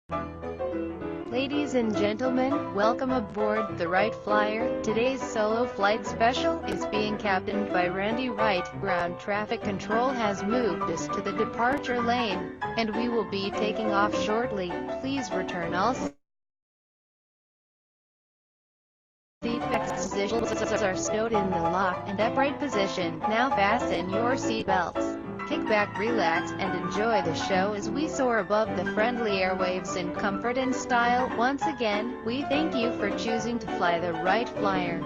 Ladies and gentlemen, welcome aboard the Wright Flyer. Today's solo flight special is being captained by Randy Wright. Ground traffic control has moved us to the departure lane, and we will be taking off shortly. Please return all seatbelt positions are stowed in the lock and upright position. Now fasten your seatbelts. Kick back, relax, and enjoy the show as we soar above the friendly airwaves in comfort and style. Once again, we thank you for choosing to fly the Wright Flyer.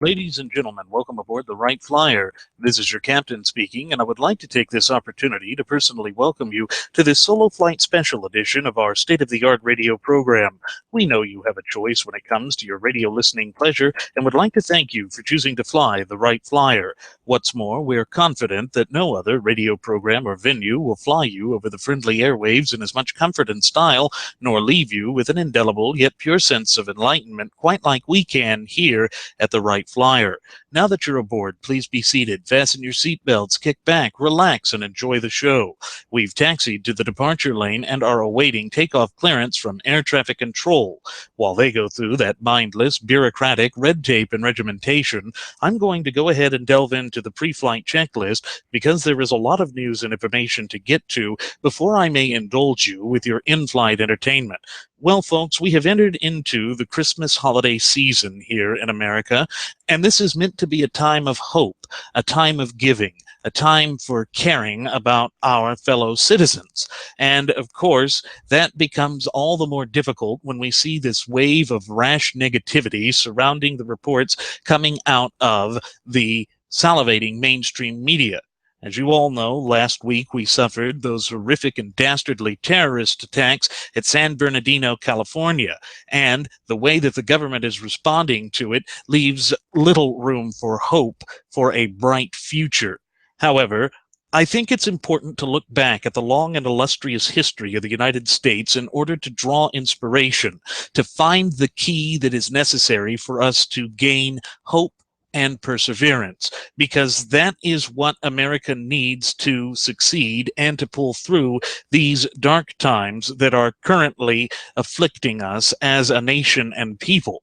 Ladies and gentlemen, welcome aboard the Wright Flyer. This is your captain speaking, and I would like to take this opportunity to personally welcome you to this solo flight special edition of our state-of-the-art radio program. We know you have a choice when it comes to your radio listening pleasure, and would like to thank you for choosing to fly the Wright Flyer. What's more, we're confident that no other radio program or venue will fly you over the friendly airwaves in as much comfort and style, nor leave you with an indelible yet pure sense of enlightenment, quite like we can here at the Wright Flyer. Now that you're aboard, please be seated, fasten your seatbelts, kick back, relax, and enjoy the show. We've taxied to the departure lane and are awaiting takeoff clearance from air traffic control. While they go through that mindless, bureaucratic red tape and regimentation, I'm going to go ahead and delve into the pre-flight checklist because there is a lot of news and information to get to before I may indulge you with your in-flight entertainment. Well, folks, we have entered into the Christmas holiday season here in America, and this is meant to be a time of hope, a time of giving, a time for caring about our fellow citizens. And of course, that becomes all the more difficult when we see this wave of rash negativity surrounding the reports coming out of the salivating mainstream media. As you all know, last week we suffered those horrific and dastardly terrorist attacks at San Bernardino, California, and the way that the government is responding to it leaves little room for hope for a bright future. However, I think it's important to look back at the long and illustrious history of the United States in order to draw inspiration, to find the key that is necessary for us to gain hope and perseverance, because that is what America needs to succeed and to pull through these dark times that are currently afflicting us as a nation and people.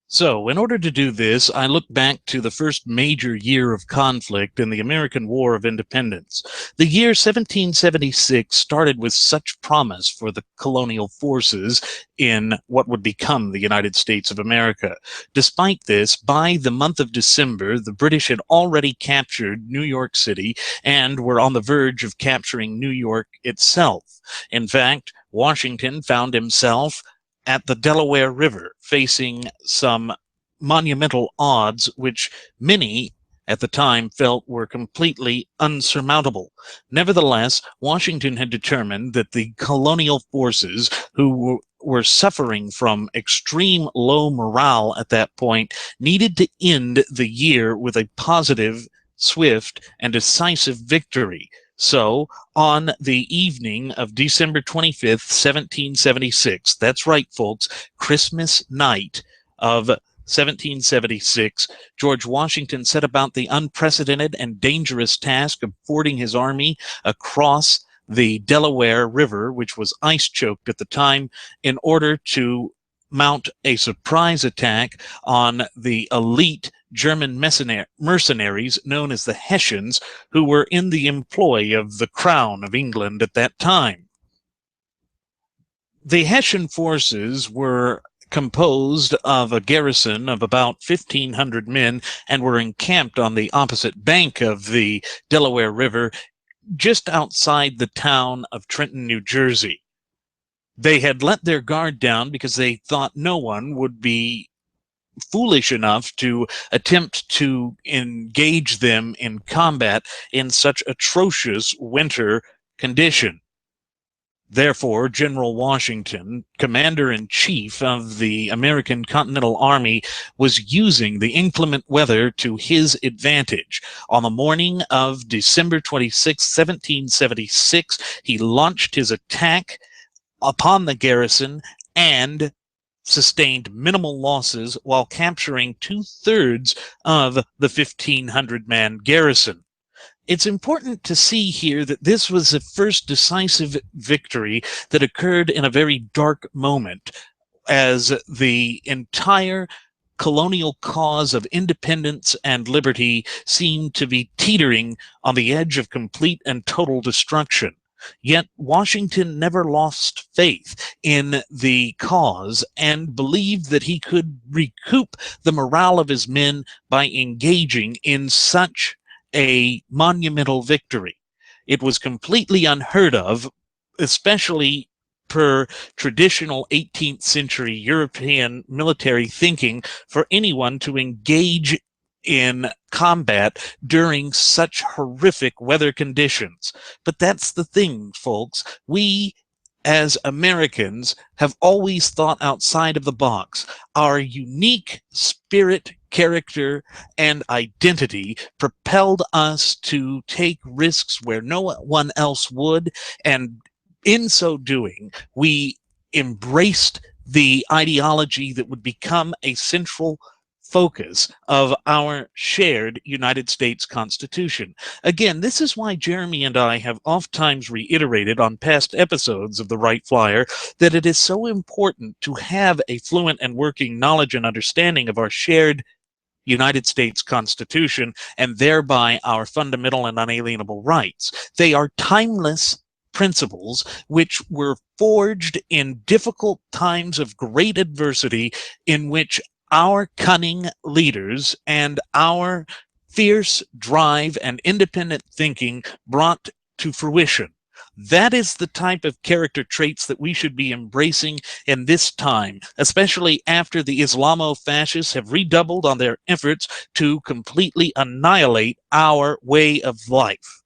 So, in order to do this, I look back to the first major year of conflict in the American War of Independence. The year 1776 started with such promise for the colonial forces in what would become the United States of America. Despite this, by the month of December, the British had already captured New York City and were on the verge of capturing New York itself. In fact, Washington found himself at the Delaware River, facing some monumental odds which many at the time felt were completely unsurmountable. Nevertheless, Washington had determined that the colonial forces, who were suffering from extreme low morale at that point, needed to end the year with a positive, swift, and decisive victory. So, on the evening of December 25th, 1776, that's right, folks, Christmas night of 1776, George Washington set about the unprecedented and dangerous task of fording his army across the Delaware River, which was ice-choked at the time, in order to mount a surprise attack on the elite German mercenaries known as the Hessians, who were in the employ of the Crown of England at that time. The Hessian forces were composed of a garrison of about 1,500 men and were encamped on the opposite bank of the Delaware River, just outside the town of Trenton, New Jersey. They had let their guard down because they thought no one would be foolish enough to attempt to engage them in combat in such atrocious winter condition. Therefore, General Washington, commander-in-chief of the American Continental Army, was using the inclement weather to his advantage. On the morning of December 26, 1776, he launched his attack upon the garrison and sustained minimal losses while capturing 2/3 of the 1,500-man garrison. It's important to see here that this was the first decisive victory that occurred in a very dark moment, as the entire colonial cause of independence and liberty seemed to be teetering on the edge of complete and total destruction. Yet Washington never lost faith in the cause and believed that he could recoup the morale of his men by engaging in such a monumental victory. It was completely unheard of, especially per traditional 18th century European military thinking, for anyone to engage in combat during such horrific weather conditions. But that's the thing, folks. We, as Americans, have always thought outside of the box. Our unique spirit, character, and identity propelled us to take risks where no one else would, and in so doing, we embraced the ideology that would become a central focus of our shared United States Constitution. Again, this is why Jeremy and I have oftentimes reiterated on past episodes of the Wright Flyer that it is so important to have a fluent and working knowledge and understanding of our shared United States Constitution, and thereby our fundamental and unalienable rights. They are timeless principles which were forged in difficult times of great adversity, in which our cunning leaders and our fierce drive and independent thinking brought to fruition. That is the type of character traits that we should be embracing in this time, especially after the Islamo-fascists have redoubled on their efforts to completely annihilate our way of life.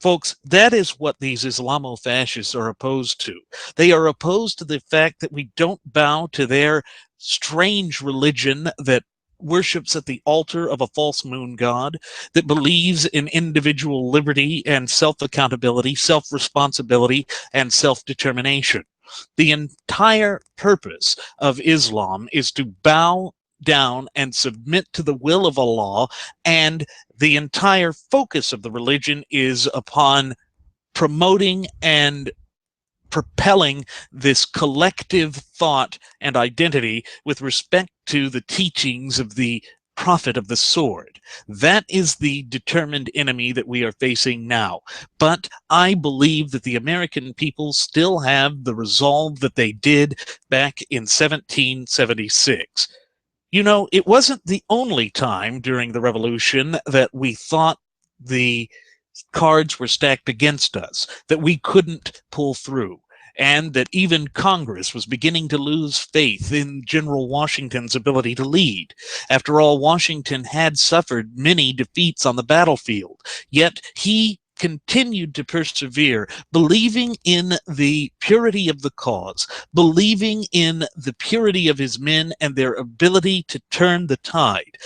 Folks, that is what these Islamo-fascists are opposed to. They are opposed to the fact that we don't bow to their strange religion that worships at the altar of a false moon god, that believes in individual liberty and self-accountability, self-responsibility, and self-determination. The entire purpose of Islam is to bow down and submit to the will of Allah, and the entire focus of the religion is upon promoting and propelling this collective thought and identity with respect to the teachings of the prophet of the sword. That is the determined enemy that we are facing now. But I believe that the American people still have the resolve that they did back in 1776. You know, it wasn't the only time during the Revolution that we thought the cards were stacked against us, that we couldn't pull through, and that even Congress was beginning to lose faith in General Washington's ability to lead. After all, Washington had suffered many defeats on the battlefield, yet he continued to persevere, believing in the purity of the cause, believing in the purity of his men and their ability to turn the tide.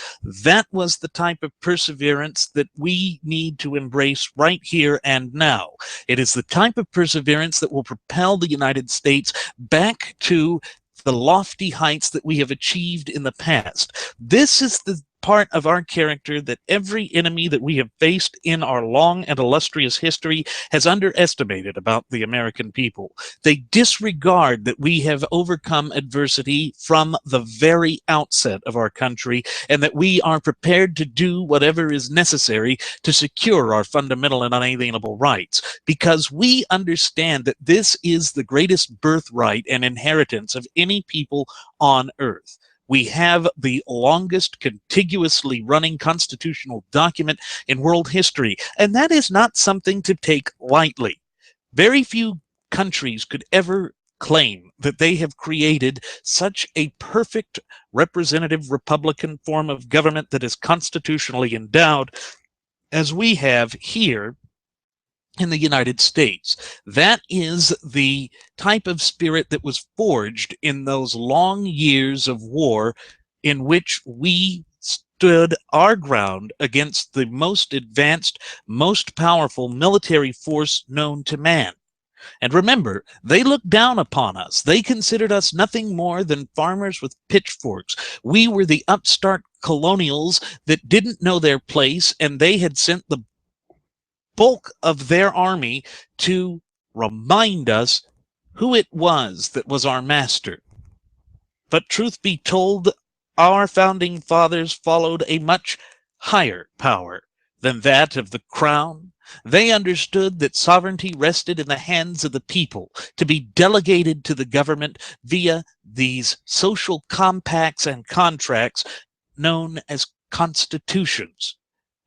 That was the type of perseverance that we need to embrace right here and now. It is the type of perseverance that will propel the United States back to the lofty heights that we have achieved in the past. This is the part of our character that every enemy that we have faced in our long and illustrious history has underestimated about the American people. They disregard that we have overcome adversity from the very outset of our country, and that we are prepared to do whatever is necessary to secure our fundamental and unalienable rights, because we understand that this is the greatest birthright and inheritance of any people on earth. We have the longest contiguously running constitutional document in world history, and that is not something to take lightly. Very few countries could ever claim that they have created such a perfect representative Republican form of government that is constitutionally endowed as we have here in the United States. That is the type of spirit that was forged in those long years of war in which we stood our ground against the most advanced, most powerful military force known to man. And remember, they looked down upon us. They considered us nothing more than farmers with pitchforks. We were the upstart colonials that didn't know their place, and they had sent the bulk of their army to remind us who it was that was our master. But truth be told, our founding fathers followed a much higher power than that of the crown. They understood that sovereignty rested in the hands of the people, to be delegated to the government via these social compacts and contracts known as constitutions.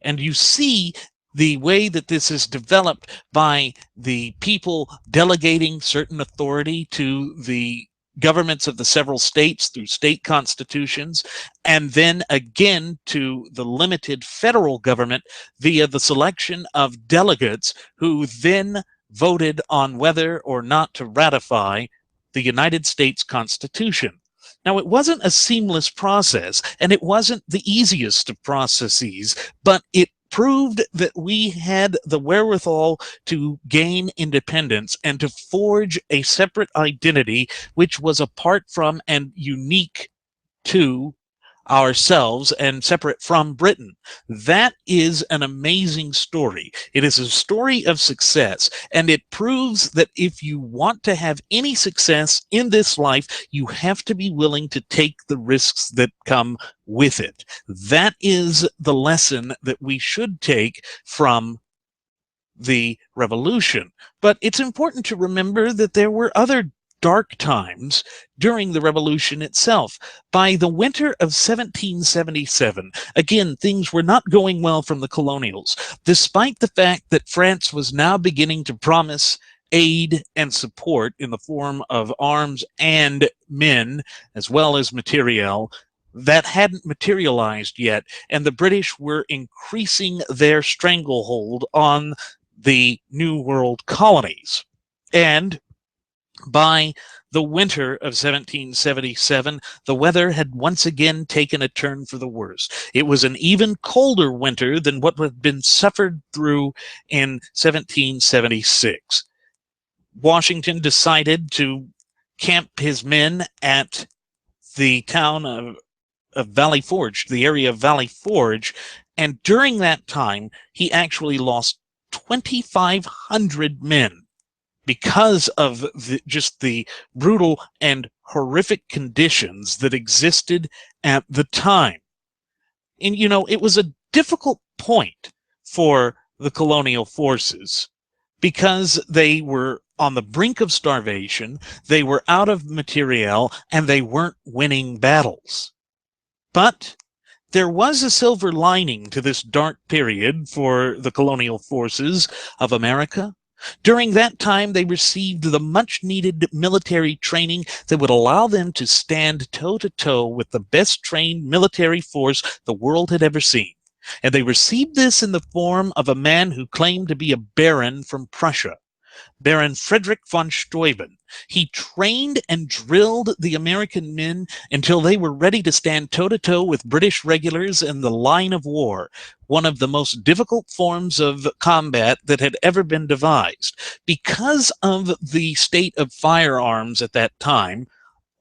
And you see the way that this is developed by the people delegating certain authority to the governments of the several states through state constitutions, and then again to the limited federal government via the selection of delegates who then voted on whether or not to ratify the United States Constitution. Now, it wasn't a seamless process, and it wasn't the easiest of processes, but it proved that we had the wherewithal to gain independence and to forge a separate identity which was apart from and unique to ourselves and separate from Britain. That is an amazing story. It is a story of success, and it proves that if you want to have any success in this life, you have to be willing to take the risks that come with it. That is the lesson that we should take from the revolution. But it's important to remember that there were other dark times during the revolution itself. By the winter of 1777, again, things were not going well from the colonials, despite the fact that France was now beginning to promise aid and support in the form of arms and men, as well as materiel. That hadn't materialized yet, and the British were increasing their stranglehold on the New World colonies. And by the winter of 1777, the weather had once again taken a turn for the worse. It was an even colder winter than what had been suffered through in 1776. Washington decided to camp his men at the town of Valley Forge, the area of Valley Forge, and during that time, he actually lost 2,500 men because of just the brutal and horrific conditions that existed at the time. And, you know, it was a difficult point for the colonial forces because they were on the brink of starvation, they were out of materiel, and they weren't winning battles. But there was a silver lining to this dark period for the colonial forces of America. During that time, they received the much-needed military training that would allow them to stand toe-to-toe with the best-trained military force the world had ever seen. And they received this in the form of a man who claimed to be a baron from Prussia, Baron Frederick von Steuben. He trained and drilled the American men until they were ready to stand toe-to-toe with British regulars in the line of war, one of the most difficult forms of combat that had ever been devised. Because of the state of firearms at that time,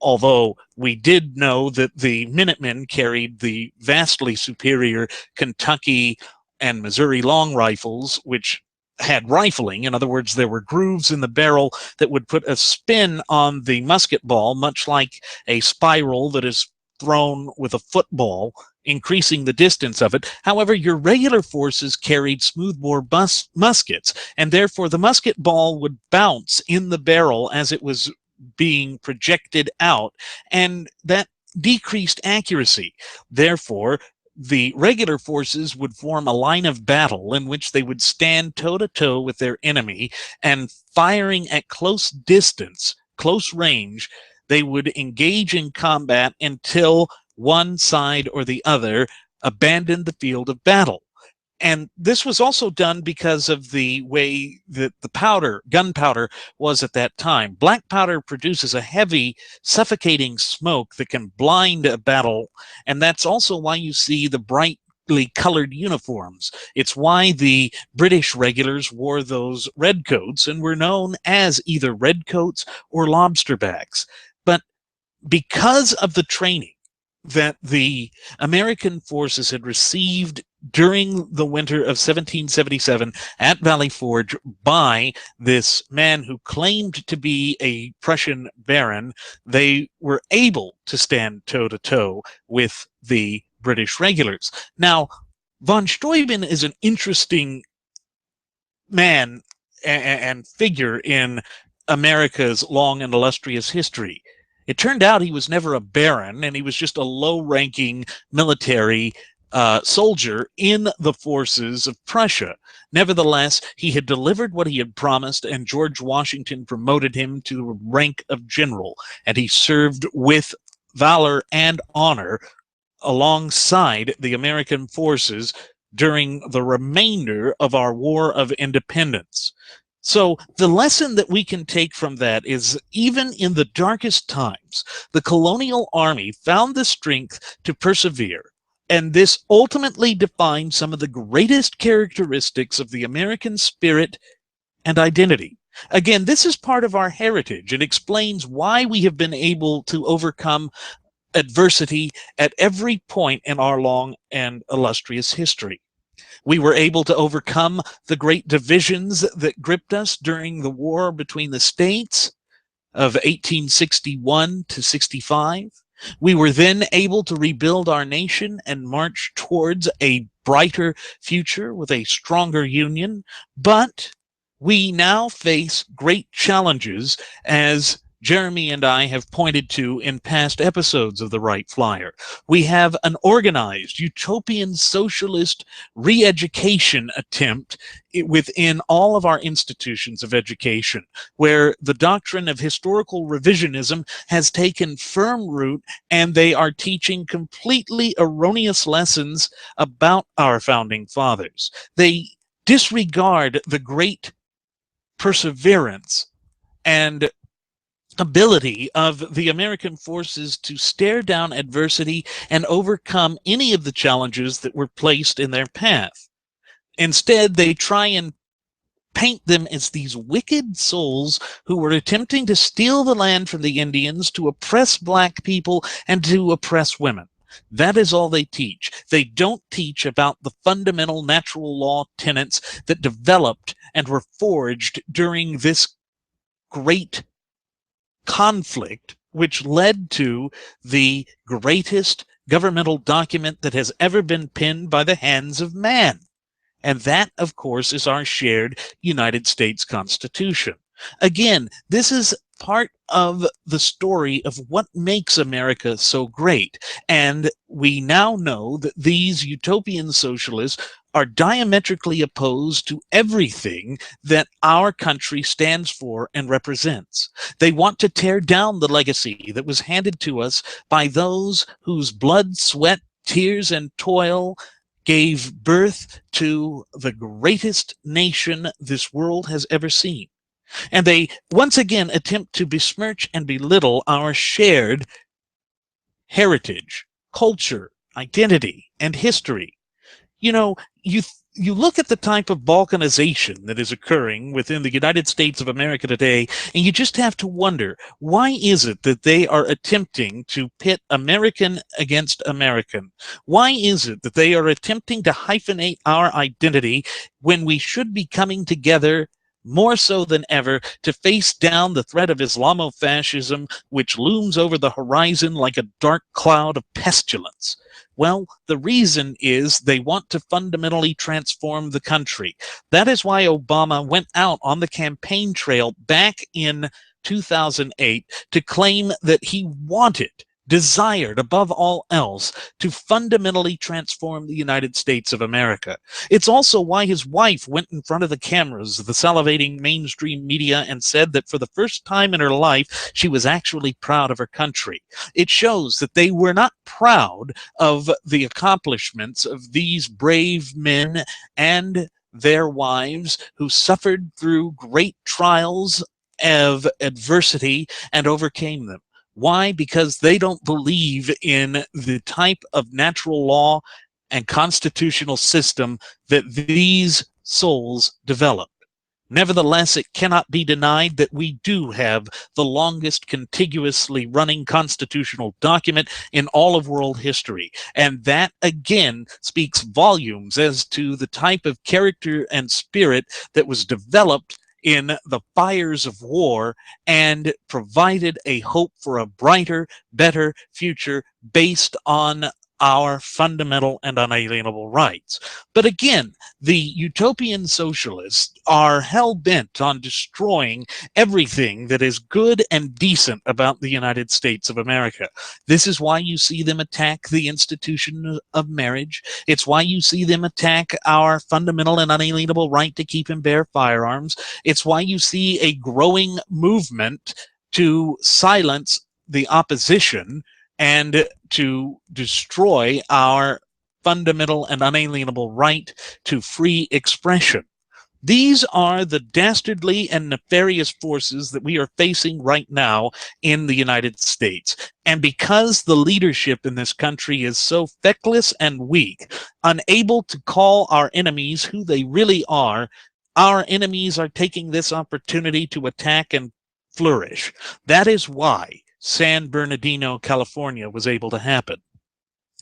although we did know that the Minutemen carried the vastly superior Kentucky and Missouri long rifles, which had rifling. In other words, there were grooves in the barrel that would put a spin on the musket ball, much like a spiral that is thrown with a football, increasing the distance of it. However, your regular forces carried smoothbore muskets, and therefore the musket ball would bounce in the barrel as it was being projected out, and that decreased accuracy. Therefore, the regular forces would form a line of battle in which they would stand toe-to-toe with their enemy, and firing at close distance, close range, they would engage in combat until one side or the other abandoned the field of battle. And this was also done because of the way that the gunpowder was at that time. Black powder produces a heavy, suffocating smoke that can blind a battle, and that's also why you see the bright colored uniforms. It's why the British regulars wore those redcoats and were known as either redcoats or lobsterbacks. But because of the training that the American forces had received during the winter of 1777 at Valley Forge by this man who claimed to be a Prussian baron, they were able to stand toe-to-toe with the British regulars. Now, von Steuben is an interesting man and figure in America's long and illustrious history. It turned out he was never a baron, and he was just a low-ranking military soldier in the forces of Prussia. Nevertheless, he had delivered what he had promised, and George Washington promoted him to the rank of general, and he served with valor and honor alongside the American forces during the remainder of our War of Independence. So the lesson that we can take from that is, even in the darkest times, the colonial army found the strength to persevere. And this ultimately defined some of the greatest characteristics of the American spirit and identity. Again, this is part of our heritage. It explains why we have been able to overcome adversity at every point in our long and illustrious history. We were able to overcome the great divisions that gripped us during the war between the states of 1861 to 65. We were then able to rebuild our nation and march towards a brighter future with a stronger union. But we now face great challenges, as Jeremy and I have pointed to in past episodes of the Wright Flyer. We have an organized utopian socialist re-education attempt within all of our institutions of education, where the doctrine of historical revisionism has taken firm root, and they are teaching completely erroneous lessons about our founding fathers. They disregard the great perseverance and ability of the American forces to stare down adversity and overcome any of the challenges that were placed in their path. Instead, they try and paint them as these wicked souls who were attempting to steal the land from the Indians, to oppress black people, and to oppress women. That is all they teach. They don't teach about the fundamental natural law tenets that developed and were forged during this great conflict, which led to the greatest governmental document that has ever been penned by the hands of man. And that, of course, is our shared United States Constitution. Again, this is part of the story of what makes America so great. And we now know that these utopian socialists are diametrically opposed to everything that our country stands for and represents. They want to tear down the legacy that was handed to us by those whose blood, sweat, tears, and toil gave birth to the greatest nation this world has ever seen. And they once again attempt to besmirch and belittle our shared heritage, culture, identity, and history. You know, you look at the type of balkanization that is occurring within the United States of America today, and you just have to wonder, why is it that they are attempting to pit American against American? Why is it that they are attempting to hyphenate our identity when we should be coming together more so than ever to face down the threat of Islamofascism, which looms over the horizon like a dark cloud of pestilence? Well, the reason is they want to fundamentally transform the country. That is why Obama went out on the campaign trail back in 2008 to claim that he desired above all else to fundamentally transform the United States of America. It's also why his wife went in front of the cameras of the salivating mainstream media and said that for the first time in her life, she was actually proud of her country. It shows that they were not proud of the accomplishments of these brave men and their wives who suffered through great trials of adversity and overcame them. Why? Because they don't believe in the type of natural law and constitutional system that these souls developed. Nevertheless, it cannot be denied that we do have the longest contiguously running constitutional document in all of world history. And that, again, speaks volumes as to the type of character and spirit that was developed in the fires of war and provided a hope for a brighter, better future based on our fundamental and unalienable rights. But again, the utopian socialists are hell-bent on destroying everything that is good and decent about the United States of America. This is why you see them attack the institution of marriage. It's why you see them attack our fundamental and unalienable right to keep and bear firearms. It's why you see a growing movement to silence the opposition and to destroy our fundamental and unalienable right to free expression. These are the dastardly and nefarious forces that we are facing right now in the United States. And because the leadership in this country is so feckless and weak, unable to call our enemies who they really are, our enemies are taking this opportunity to attack and flourish. That is why San Bernardino, California was able to happen.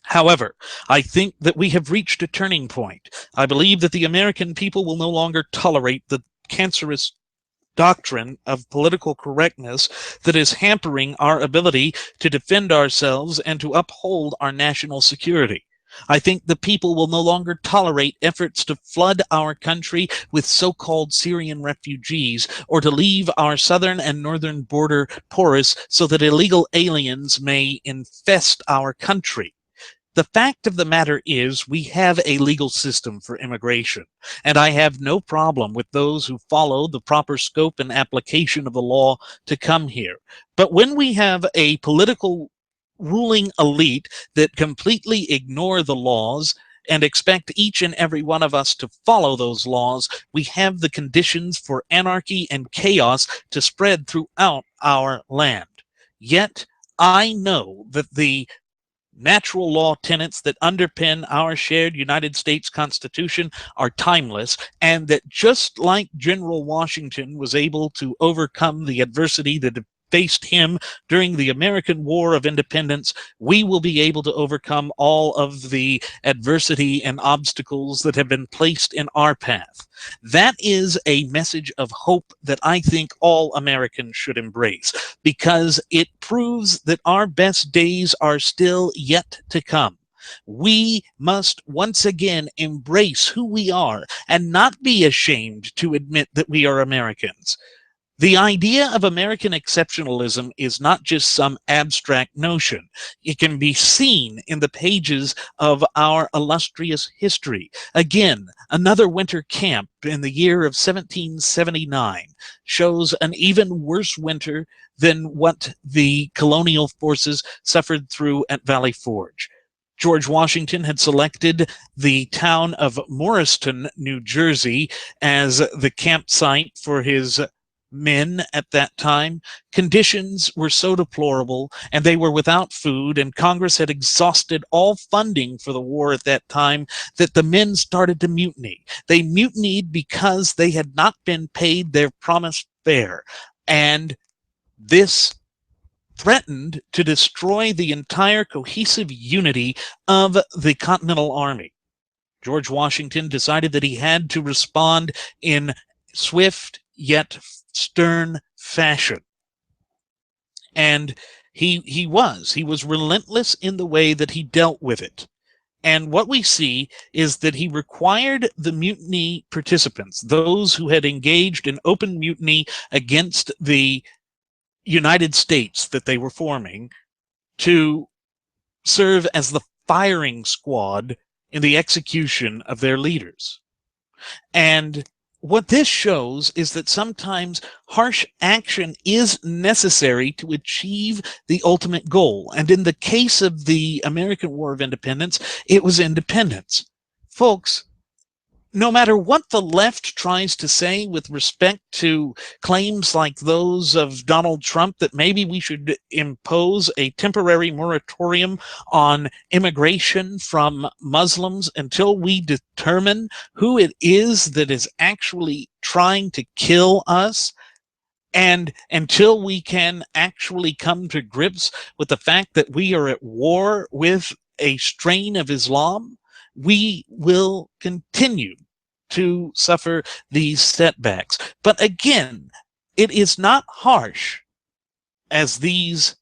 However, I think that we have reached a turning point. I believe that the American people will no longer tolerate the cancerous doctrine of political correctness that is hampering our ability to defend ourselves and to uphold our national security. I think the people will no longer tolerate efforts to flood our country with so-called Syrian refugees or to leave our southern and northern border porous so that illegal aliens may infest our country. The fact of the matter is we have a legal system for immigration, and I have no problem with those who follow the proper scope and application of the law to come here. But when we have a political ruling elite that completely ignore the laws and expect each and every one of us to follow those laws, we have the conditions for anarchy and chaos to spread throughout our land. Yet, I know that the natural law tenets that underpin our shared United States Constitution are timeless, and that just like General Washington was able to overcome the adversity that faced him during the American War of Independence, we will be able to overcome all of the adversity and obstacles that have been placed in our path. That is a message of hope that I think all Americans should embrace, because it proves that our best days are still yet to come. We must once again embrace who we are and not be ashamed to admit that we are Americans. The idea of American exceptionalism is not just some abstract notion. It can be seen in the pages of our illustrious history. Again, another winter camp in the year of 1779 shows an even worse winter than what the colonial forces suffered through at Valley Forge. George Washington had selected the town of Morristown, New Jersey, as the campsite for his men at that time. Conditions were so deplorable, and they were without food, and Congress had exhausted all funding for the war at that time, that the men started to mutiny. They mutinied because they had not been paid their promised fare, and this threatened to destroy the entire cohesive unity of the Continental Army. George Washington decided that he had to respond in swift yet stern fashion. And he was relentless in the way that he dealt with it. And what we see is that he required the mutiny participants, those who had engaged in open mutiny against the United States that they were forming, to serve as the firing squad in the execution of their leaders. And what this shows is that sometimes harsh action is necessary to achieve the ultimate goal. And in the case of the American War of Independence, it was independence. Folks, no matter what the left tries to say with respect to claims like those of Donald Trump that maybe we should impose a temporary moratorium on immigration from Muslims until we determine who it is that is actually trying to kill us, and until we can actually come to grips with the fact that we are at war with a strain of Islam, we will continue to suffer these setbacks. But again, it is not harsh as these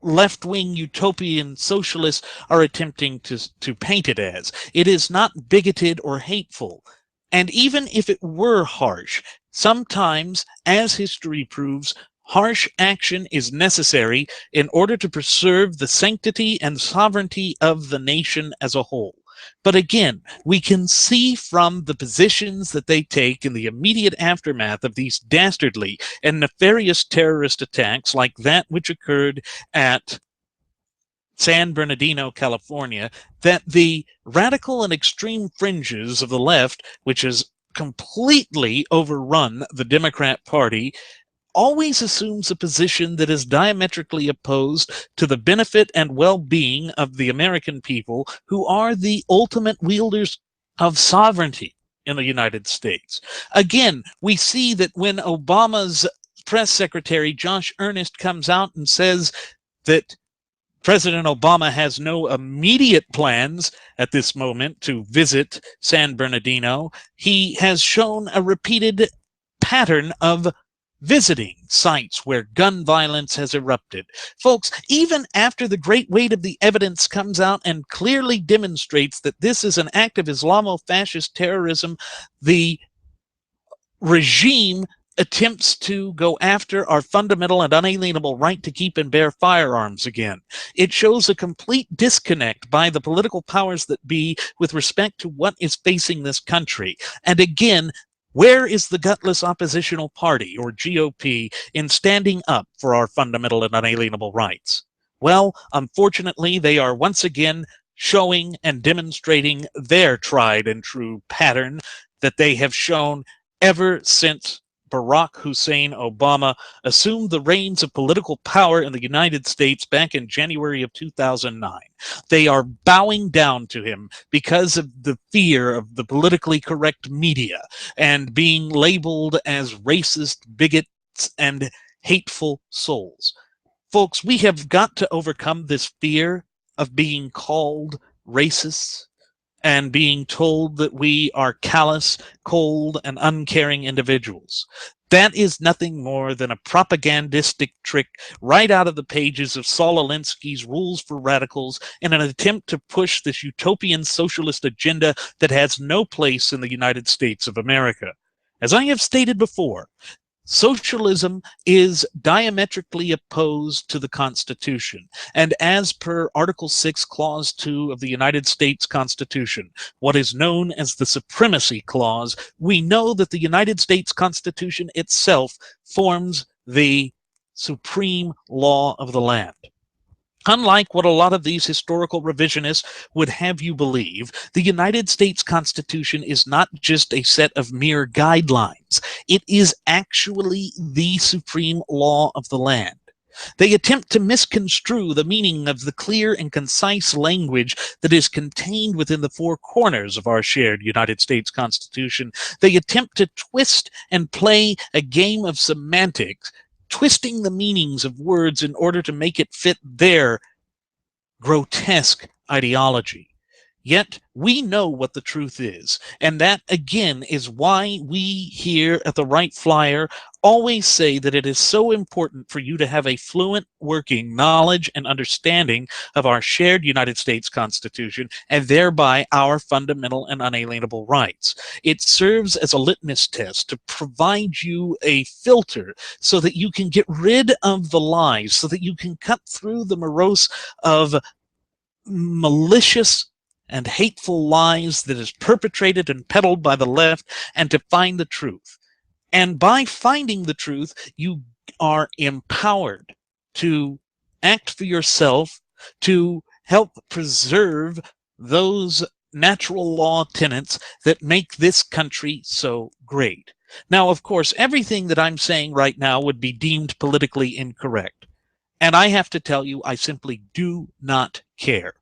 left-wing utopian socialists are attempting to paint it as. It is not bigoted or hateful. And even if it were harsh, sometimes, as history proves, harsh action is necessary in order to preserve the sanctity and sovereignty of the nation as a whole. But again, we can see from the positions that they take in the immediate aftermath of these dastardly and nefarious terrorist attacks like that which occurred at San Bernardino, California, that the radical and extreme fringes of the left, which has completely overrun the Democrat Party, always assumes a position that is diametrically opposed to the benefit and well-being of the American people, who are the ultimate wielders of sovereignty in the United States. Again, we see that when Obama's press secretary, Josh Earnest, comes out and says that President Obama has no immediate plans at this moment to visit San Bernardino, he has shown a repeated pattern of visiting sites where gun violence has erupted. Folks, even after the great weight of the evidence comes out and clearly demonstrates that this is an act of Islamo-fascist terrorism, the regime attempts to go after our fundamental and unalienable right to keep and bear firearms again. It shows a complete disconnect by the political powers that be with respect to what is facing this country. And again, where is the gutless oppositional party, or GOP, in standing up for our fundamental and unalienable rights? Well, unfortunately, they are once again showing and demonstrating their tried and true pattern that they have shown ever since Barack Hussein Obama assumed the reins of political power in the United States back in January of 2009. They are bowing down to him because of the fear of the politically correct media and being labeled as racist, bigots, and hateful souls. Folks, we have got to overcome this fear of being called racists and being told that we are callous, cold, and uncaring individuals. That is nothing more than a propagandistic trick right out of the pages of Saul Alinsky's Rules for Radicals in an attempt to push this utopian socialist agenda that has no place in the United States of America. As I have stated before, socialism is diametrically opposed to the Constitution. And as per Article 6, Clause 2 of the United States Constitution, what is known as the Supremacy Clause, we know that the United States Constitution itself forms the supreme law of the land. Unlike what a lot of these historical revisionists would have you believe, the United States Constitution is not just a set of mere guidelines. It is actually the supreme law of the land. They attempt to misconstrue the meaning of the clear and concise language that is contained within the four corners of our shared United States Constitution. They attempt to twist and play a game of semantics, twisting the meanings of words in order to make it fit their grotesque ideology. Yet we know what the truth is, and that again is why we here at the Wright Flyer always say that it is so important for you to have a fluent working knowledge and understanding of our shared United States Constitution, and thereby our fundamental and unalienable rights. It serves as a litmus test to provide you a filter so that you can get rid of the lies, so that you can cut through the morose of malicious and hateful lies that is perpetrated and peddled by the left, and to find the truth. And by finding the truth, you are empowered to act for yourself, to help preserve those natural law tenets that make this country so great. Now, of course, everything that I'm saying right now would be deemed politically incorrect. And I have to tell you, I simply do not care.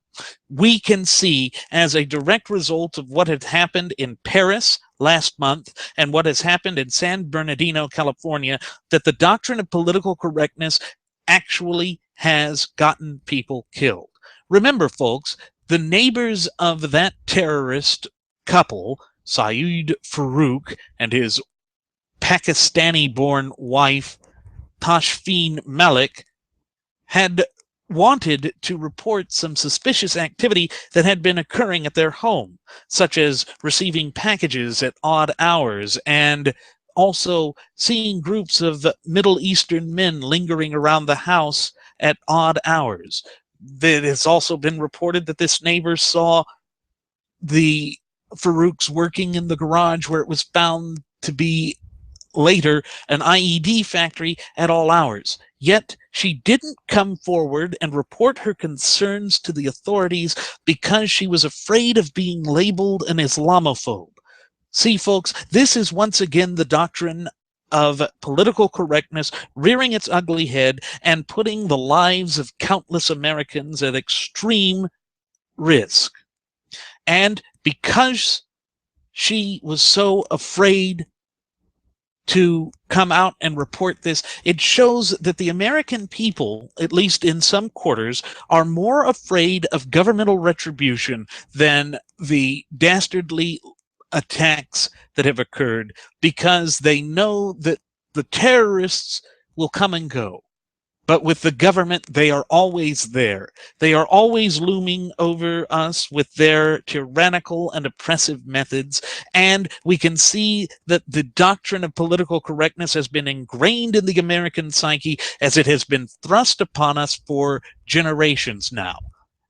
We can see, as a direct result of what had happened in Paris last month and what has happened in San Bernardino, California, that the doctrine of political correctness actually has gotten people killed. Remember, folks, the neighbors of that terrorist couple, Saeed Farouk and his Pakistani born wife, Tashfeen Malik, had wanted to report some suspicious activity that had been occurring at their home, such as receiving packages at odd hours and also seeing groups of Middle Eastern men lingering around the house at odd hours. It has also been reported that this neighbor saw the Farouks working in the garage where it was found to be later an IED factory at all hours. Yet she didn't come forward and report her concerns to the authorities because she was afraid of being labeled an Islamophobe. See, folks, this is once again the doctrine of political correctness rearing its ugly head and putting the lives of countless Americans at extreme risk. And because she was so afraid to come out and report this, it shows that the American people, at least in some quarters, are more afraid of governmental retribution than the dastardly attacks that have occurred, because they know that the terrorists will come and go. But with the government, they are always there. They are always looming over us with their tyrannical and oppressive methods. And we can see that the doctrine of political correctness has been ingrained in the American psyche as it has been thrust upon us for generations now.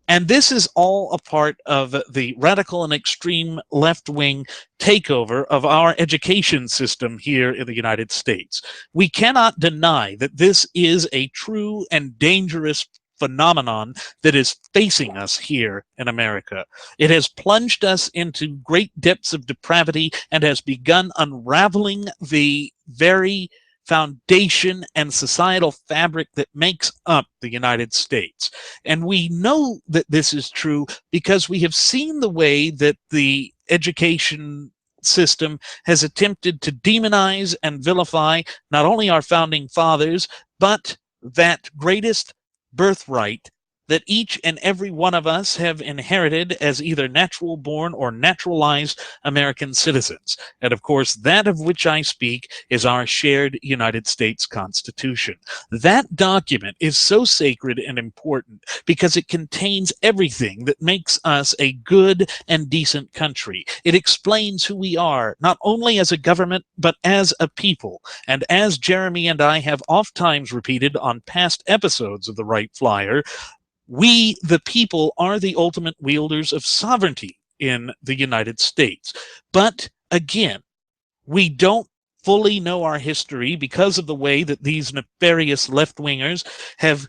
And this is all a part of the radical and extreme left-wing takeover of our education system here in the United States. We cannot deny that this is a true and dangerous phenomenon that is facing us here in America. It has plunged us into great depths of depravity and has begun unraveling the very foundation and societal fabric that makes up the United States. And we know that this is true because we have seen the way that the education system has attempted to demonize and vilify not only our founding fathers, but that greatest birthright that each and every one of us have inherited as either natural born or naturalized American citizens. And of course, that of which I speak is our shared United States Constitution. That document is so sacred and important because it contains everything that makes us a good and decent country. It explains who we are, not only as a government, but as a people. And as Jeremy and I have oft times repeated on past episodes of the Wright Flyer, we, the people, are the ultimate wielders of sovereignty in the United States. But again, we don't fully know our history because of the way that these nefarious left-wingers have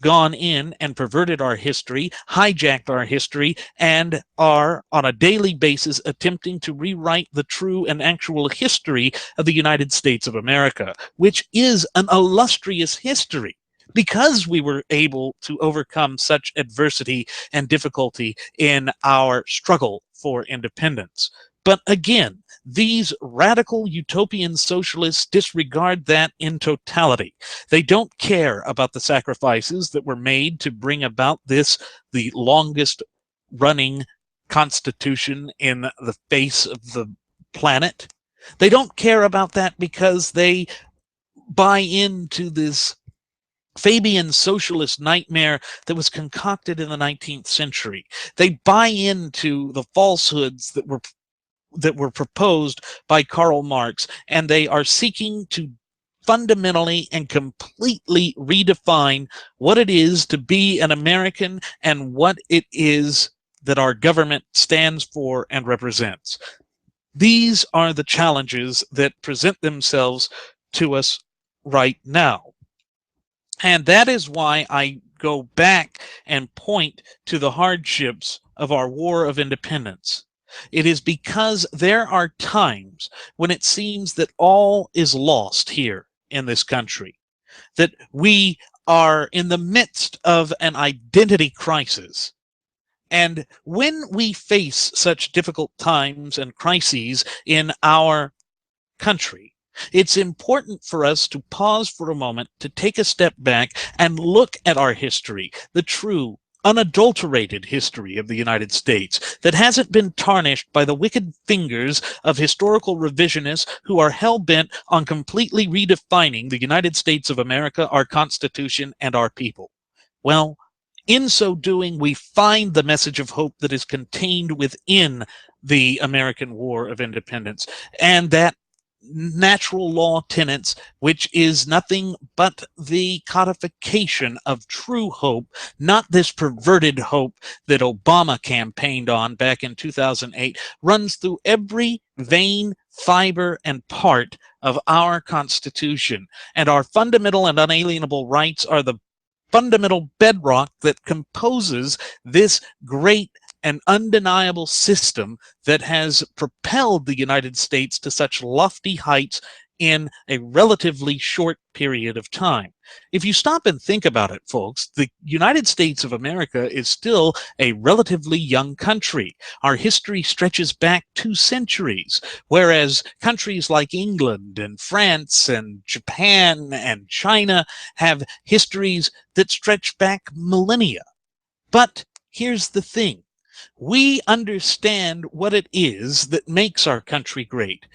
gone in and perverted our history, hijacked our history, and are on a daily basis attempting to rewrite the true and actual history of the United States of America, which is an illustrious history, because we were able to overcome such adversity and difficulty in our struggle for independence. But again, these radical utopian socialists disregard that in totality. They don't care about the sacrifices that were made to bring about this, the longest running constitution in the face of the planet. They don't care about that because they buy into this Fabian socialist nightmare that was concocted in the 19th century. They buy into the falsehoods that were proposed by Karl Marx, and they are seeking to fundamentally and completely redefine what it is to be an American and what it is that our government stands for and represents. These are the challenges that present themselves to us right now. And that is why I go back and point to the hardships of our War of Independence. It is because there are times when it seems that all is lost here in this country, that we are in the midst of an identity crisis. And when we face such difficult times and crises in our country, it's important for us to pause for a moment, to take a step back and look at our history, the true, unadulterated history of the United States that hasn't been tarnished by the wicked fingers of historical revisionists who are hell-bent on completely redefining the United States of America, our Constitution, and our people. Well, in so doing, we find the message of hope that is contained within the American War of Independence, and that natural law tenets, which is nothing but the codification of true hope, not this perverted hope that Obama campaigned on back in 2008, runs through every vein, fiber, and part of our Constitution. And our fundamental and unalienable rights are the fundamental bedrock that composes this great and undeniable system that has propelled the United States to such lofty heights in a relatively short period of time. If you stop and think about it, folks, the United States of America is still a relatively young country. Our history stretches back 2 centuries, whereas countries like England and France and Japan and China have histories that stretch back millennia. But here's the thing. We understand what it is that makes our country great.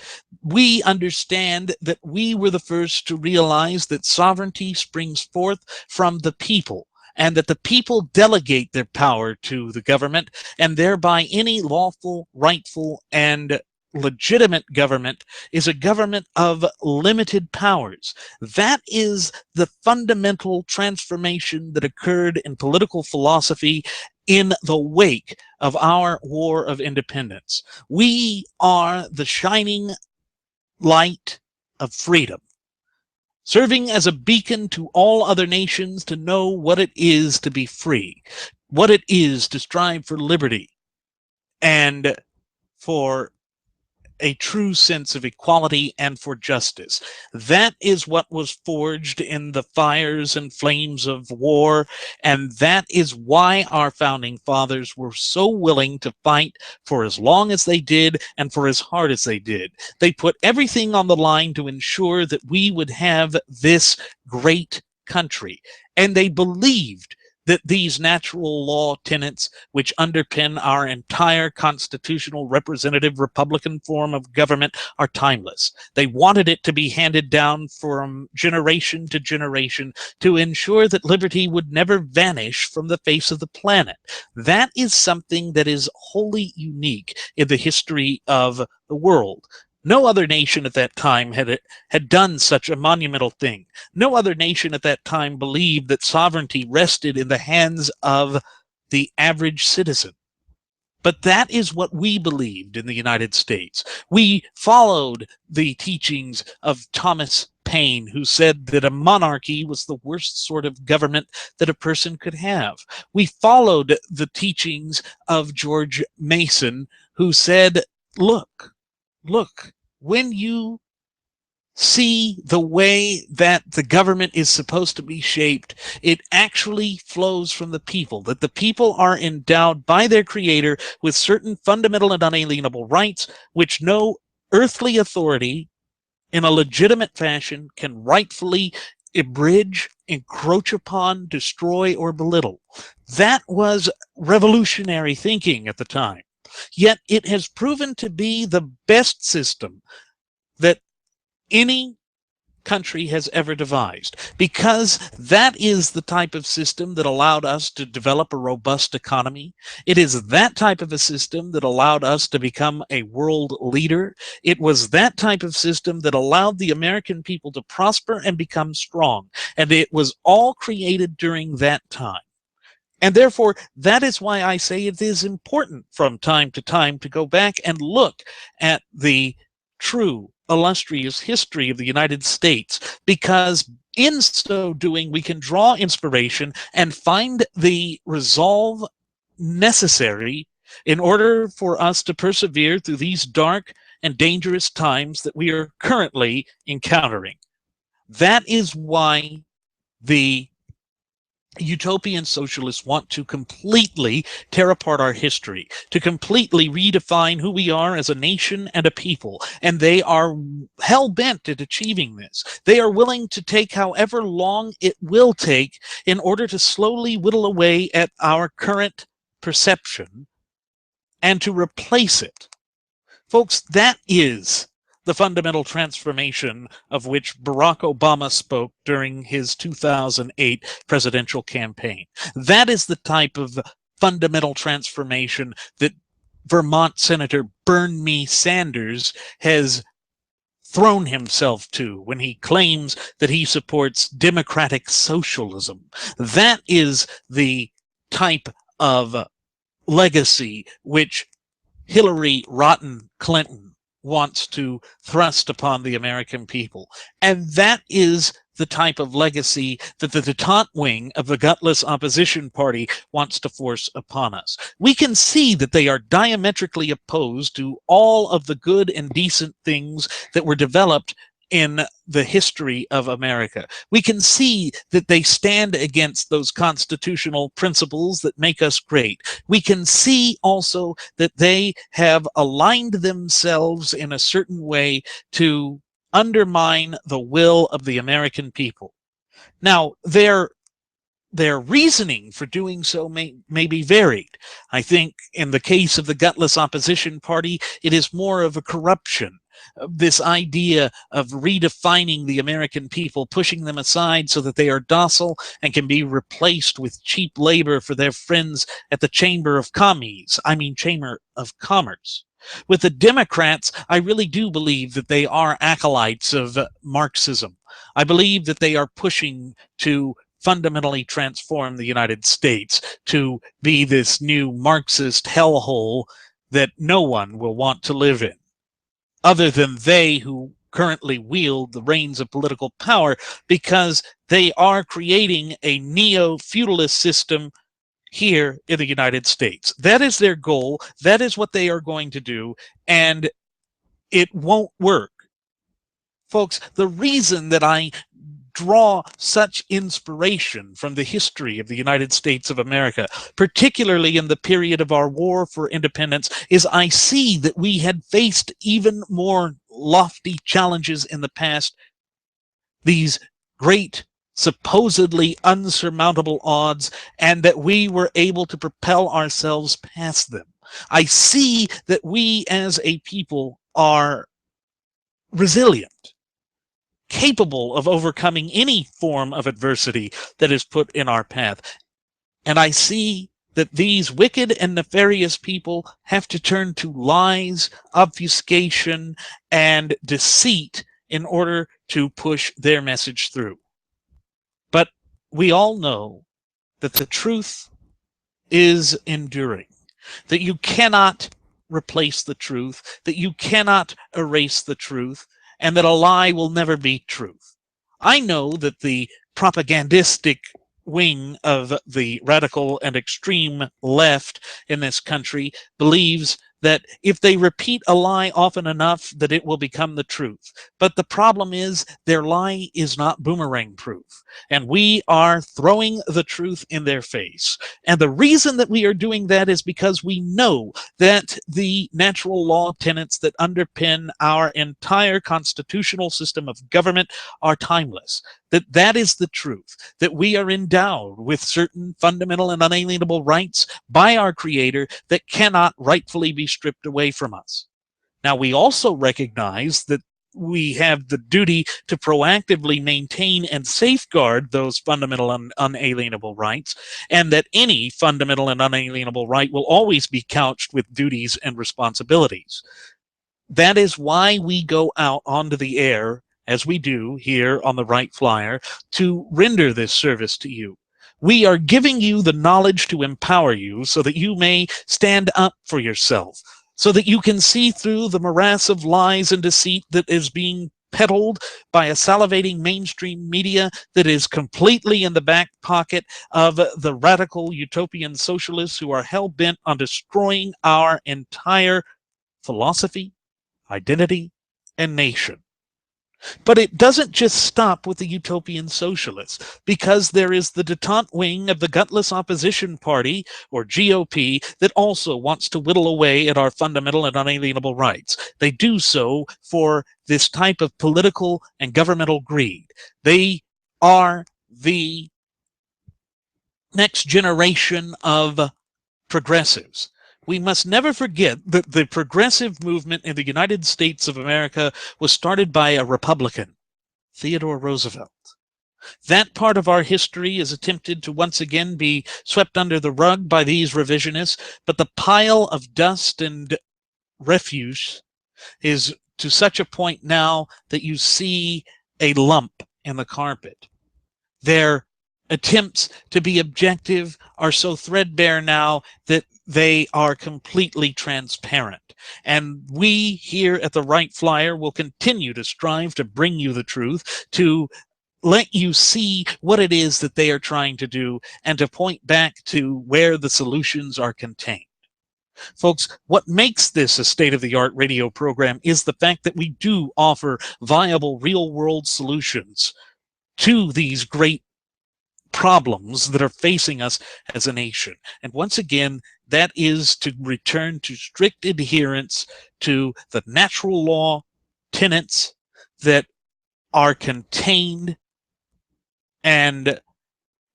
We understand that we were the first to realize that sovereignty springs forth from the people, and that the people delegate their power to the government, and thereby any lawful, rightful, and legitimate government is a government of limited powers. That is the fundamental transformation that occurred in political philosophy in the wake of our War of Independence. We are the shining light of freedom, serving as a beacon to all other nations to know what it is to be free, what it is to strive for liberty, and for a true sense of equality and for justice. That is what was forged in the fires and flames of war, and that is why our founding fathers were so willing to fight for as long as they did and for as hard as they did. They put everything on the line to ensure that we would have this great country, and they believed that these natural law tenets, which underpin our entire constitutional representative Republican form of government, are timeless. They wanted it to be handed down from generation to generation to ensure that liberty would never vanish from the face of the planet. That is something that is wholly unique in the history of the world. No other nation at that time had done such a monumental thing. No other nation at that time believed that sovereignty rested in the hands of the average citizen. But that is what we believed in the United States. We followed the teachings of Thomas Paine, who said that a monarchy was the worst sort of government that a person could have. We followed the teachings of George Mason, who said, look, when you see the way that the government is supposed to be shaped, it actually flows from the people, that the people are endowed by their creator with certain fundamental and unalienable rights, which no earthly authority in a legitimate fashion can rightfully abridge, encroach upon, destroy, or belittle. That was revolutionary thinking at the time. Yet it has proven to be the best system that any country has ever devised, because that is the type of system that allowed us to develop a robust economy. It is that type of a system that allowed us to become a world leader. It was that type of system that allowed the American people to prosper and become strong. And it was all created during that time. And therefore, that is why I say it is important from time to time to go back and look at the true, illustrious history of the United States, because in so doing, we can draw inspiration and find the resolve necessary in order for us to persevere through these dark and dangerous times that we are currently encountering. That is why the utopian socialists want to completely tear apart our history, to completely redefine who we are as a nation and a people. And they are hell-bent at achieving this. They are willing to take however long it will take in order to slowly whittle away at our current perception and to replace it. Folks, that is the fundamental transformation of which Barack Obama spoke during his 2008 presidential campaign. That is the type of fundamental transformation that Vermont Senator Burn Me Sanders has thrown himself to when he claims that he supports democratic socialism. That is the type of legacy which Hillary Rotten Clinton wants to thrust upon the American people. And that is the type of legacy that the detente wing of the gutless opposition party wants to force upon us. We can see that they are diametrically opposed to all of the good and decent things that were developed in the history of America. We can see that they stand against those constitutional principles that make us great. We can see also that they have aligned themselves in a certain way to undermine the will of the American people. Now, their reasoning for doing so may be varied. I think in the case of the gutless opposition party, it is more of a corruption. This idea of redefining the American people, pushing them aside so that they are docile and can be replaced with cheap labor for their friends at the Chamber of Chamber of Commerce. With the Democrats, I really do believe that they are acolytes of Marxism. I believe that they are pushing to fundamentally transform the United States to be this new Marxist hellhole that no one will want to live in, other than they who currently wield the reins of political power, because they are creating a neo-feudalist system here in the United States. That is their goal. That is what they are going to do, and it won't work. Folks, the reason that I draw such inspiration from the history of the United States of America, particularly in the period of our war for independence, is I see that we had faced even more lofty challenges in the past, these great supposedly unsurmountable odds, and that we were able to propel ourselves past them. I see that we as a people are resilient, capable of overcoming any form of adversity that is put in our path. And I see that these wicked and nefarious people have to turn to lies, obfuscation, and deceit in order to push their message through. But we all know that the truth is enduring, that you cannot replace the truth, that you cannot erase the truth, and that a lie will never be truth. I know that the propagandistic wing of the radical and extreme left in this country believes that if they repeat a lie often enough, that it will become the truth. But the problem is their lie is not boomerang proof, and we are throwing the truth in their face. And the reason that we are doing that is because we know that the natural law tenets that underpin our entire constitutional system of government are timeless. That is the truth, that we are endowed with certain fundamental and unalienable rights by our Creator that cannot rightfully be stripped away from us. Now, we also recognize that we have the duty to proactively maintain and safeguard those fundamental and unalienable rights, and that any fundamental and unalienable right will always be couched with duties and responsibilities. That is why we go out onto the air, as we do here on the Wright Flyer, to render this service to you. We are giving you the knowledge to empower you so that you may stand up for yourself, so that you can see through the morass of lies and deceit that is being peddled by a salivating mainstream media that is completely in the back pocket of the radical utopian socialists who are hell-bent on destroying our entire philosophy, identity, and nation. But it doesn't just stop with the utopian socialists, because there is the detente wing of the gutless opposition party, or GOP, that also wants to whittle away at our fundamental and unalienable rights. They do so for this type of political and governmental greed. They are the next generation of progressives. We must never forget that the progressive movement in the United States of America was started by a Republican, Theodore Roosevelt. That part of our history is attempted to once again be swept under the rug by these revisionists, but the pile of dust and refuse is to such a point now that you see a lump in the carpet. Their attempts to be objective are so threadbare now that they are completely transparent. And we here at the Wright Flyer will continue to strive to bring you the truth, to let you see what it is that they are trying to do, and to point back to where the solutions are contained. Folks, what makes this a state-of-the-art radio program is the fact that we do offer viable real-world solutions to these great problems that are facing us as a nation. And once again, that is to return to strict adherence to the natural law tenets that are contained and,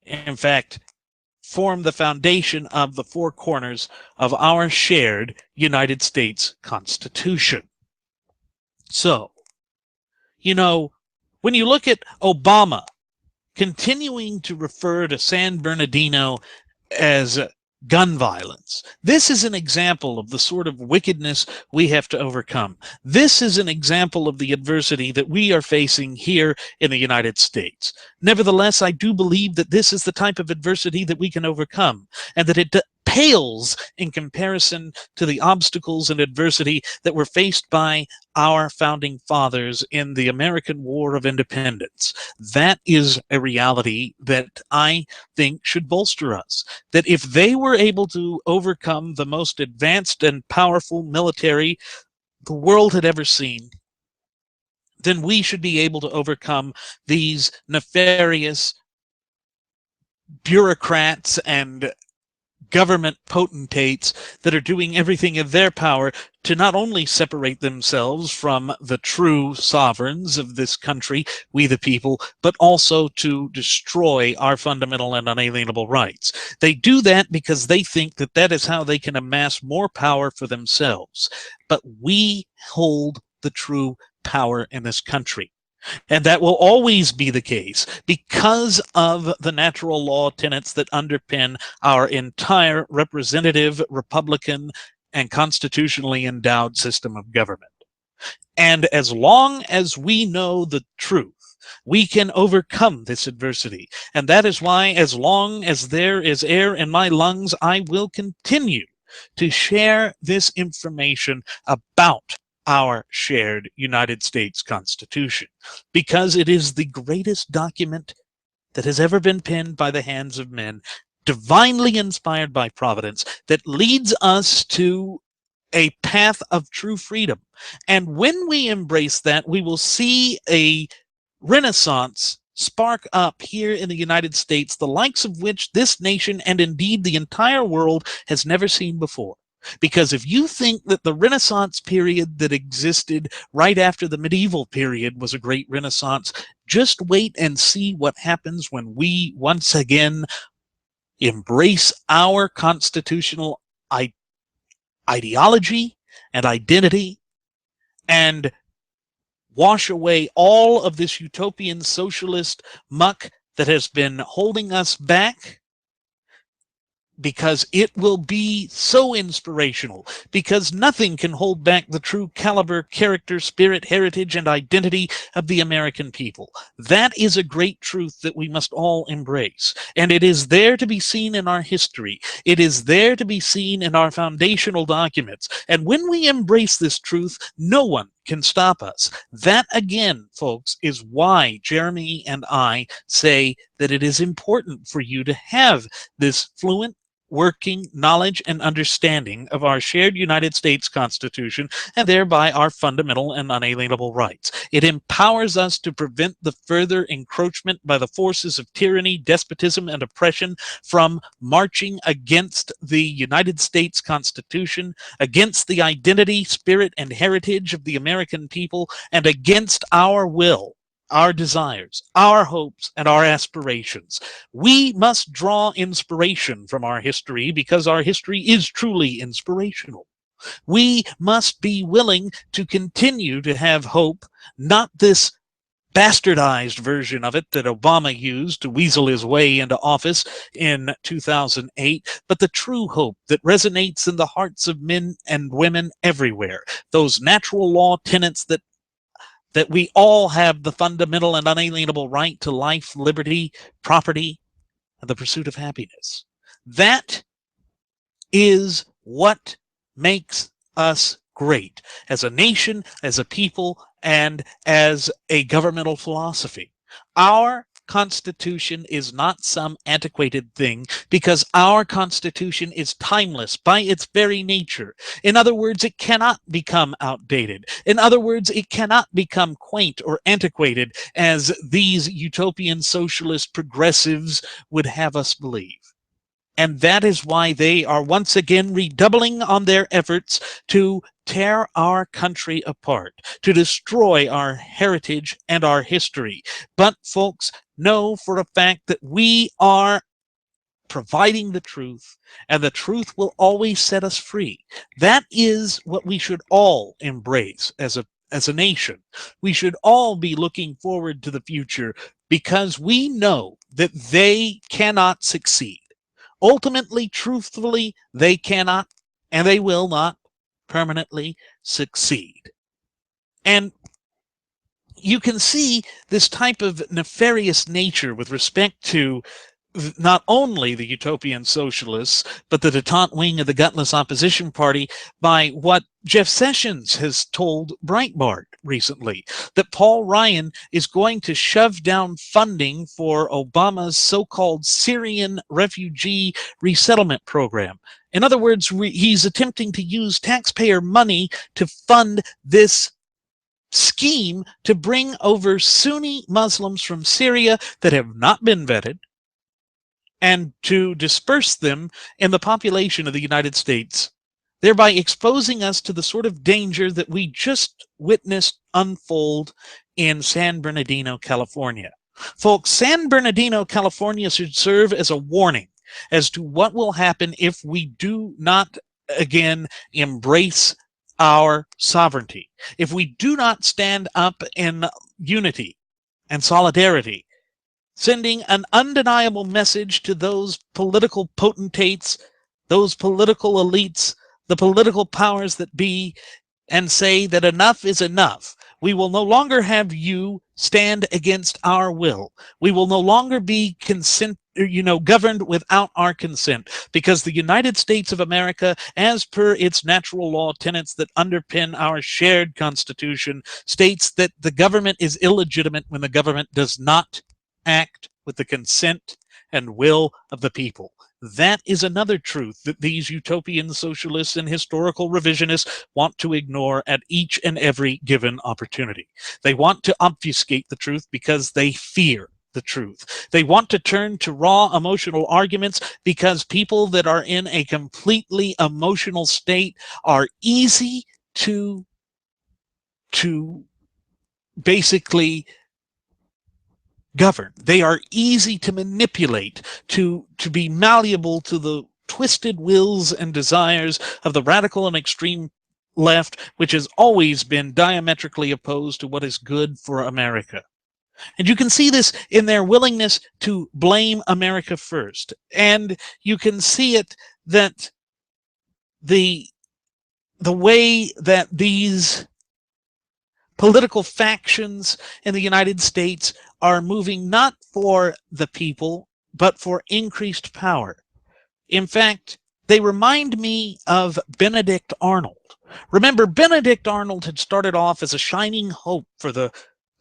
in fact, form the foundation of the four corners of our shared United States Constitution. So, when you look at Obama continuing to refer to San Bernardino as gun violence, this is an example of the sort of wickedness we have to overcome. This is an example of the adversity that we are facing here in the United States. Nevertheless, I do believe that this is the type of adversity that we can overcome, and that it pales in comparison to the obstacles and adversity that were faced by our founding fathers in the American War of Independence. That is a reality that I think should bolster us. That if they were able to overcome the most advanced and powerful military the world had ever seen, then we should be able to overcome these nefarious bureaucrats and government potentates that are doing everything in their power to not only separate themselves from the true sovereigns of this country, we the people, but also to destroy our fundamental and unalienable rights. They do that because they think that that is how they can amass more power for themselves. But we hold the true power in this country. And that will always be the case because of the natural law tenets that underpin our entire representative, Republican, and constitutionally endowed system of government. And as long as we know the truth, we can overcome this adversity. And that is why, as long as there is air in my lungs, I will continue to share this information about our shared United States Constitution, because it is the greatest document that has ever been penned by the hands of men, divinely inspired by Providence, that leads us to a path of true freedom. And when we embrace that, we will see a renaissance spark up here in the United States, the likes of which this nation and indeed the entire world has never seen before. Because if you think that the Renaissance period that existed right after the medieval period was a great Renaissance, just wait and see what happens when we once again embrace our constitutional ideology and identity and wash away all of this utopian socialist muck that has been holding us back. Because it will be so inspirational, because nothing can hold back the true caliber, character, spirit, heritage, and identity of the American people. That is a great truth that we must all embrace. And it is there to be seen in our history. It is there to be seen in our foundational documents. And when we embrace this truth, no one can stop us. That, again, folks, is why Jeremy and I say that it is important for you to have this fluent working knowledge and understanding of our shared United States Constitution and thereby our fundamental and unalienable rights. It empowers us to prevent the further encroachment by the forces of tyranny, despotism, and oppression from marching against the United States Constitution, against the identity, spirit, and heritage of the American people, and against our will, our desires, our hopes, and our aspirations. We must draw inspiration from our history because our history is truly inspirational. We must be willing to continue to have hope, not this bastardized version of it that Obama used to weasel his way into office in 2008, but the true hope that resonates in the hearts of men and women everywhere. Those natural law tenets that we all have the fundamental and unalienable right to life, liberty, property, and the pursuit of happiness. That is what makes us great as a nation, as a people, and as a governmental philosophy. Our Constitution is not some antiquated thing because our Constitution is timeless by its very nature. In other words, it cannot become outdated. In other words, it cannot become quaint or antiquated as these utopian socialist progressives would have us believe. And that is why they are once again redoubling on their efforts to tear our country apart, to destroy our heritage and our history. But folks, know for a fact that we are providing the truth, and the truth will always set us free. That is what we should all embrace as a nation. We should all be looking forward to the future because we know that they cannot succeed. Ultimately, truthfully, they cannot and they will not permanently succeed. And you can see this type of nefarious nature with respect to not only the utopian socialists, but the detente wing of the gutless opposition party by what Jeff Sessions has told Breitbart recently, that Paul Ryan is going to shove down funding for Obama's so-called Syrian refugee resettlement program. In other words, he's attempting to use taxpayer money to fund this scheme to bring over Sunni Muslims from Syria that have not been vetted, and to disperse them in the population of the United States, thereby exposing us to the sort of danger that we just witnessed unfold in San Bernardino, California. Folks, San Bernardino, California should serve as a warning as to what will happen if we do not again embrace our sovereignty, if we do not stand up in unity and solidarity, sending an undeniable message to those political potentates, those political elites, the political powers that be, and say that enough is enough. We will no longer have you stand against our will. We will no longer be governed without our consent, because the United States of America, as per its natural law tenets that underpin our shared Constitution, states that the government is illegitimate when the government does not act with the consent and will of the people. That is another truth that these utopian socialists and historical revisionists want to ignore at each and every given opportunity. They want to obfuscate the truth because they fear the truth. They want to turn to raw emotional arguments because people that are in a completely emotional state are easy to basically govern. They are easy to manipulate, to be malleable to the twisted wills and desires of the radical and extreme left, which has always been diametrically opposed to what is good for America. And you can see this in their willingness to blame America first. And you can see it that the way that these political factions in the United States are moving not for the people, but for increased power. In fact, They remind me of Benedict Arnold. Remember, Benedict Arnold had started off as a shining hope for the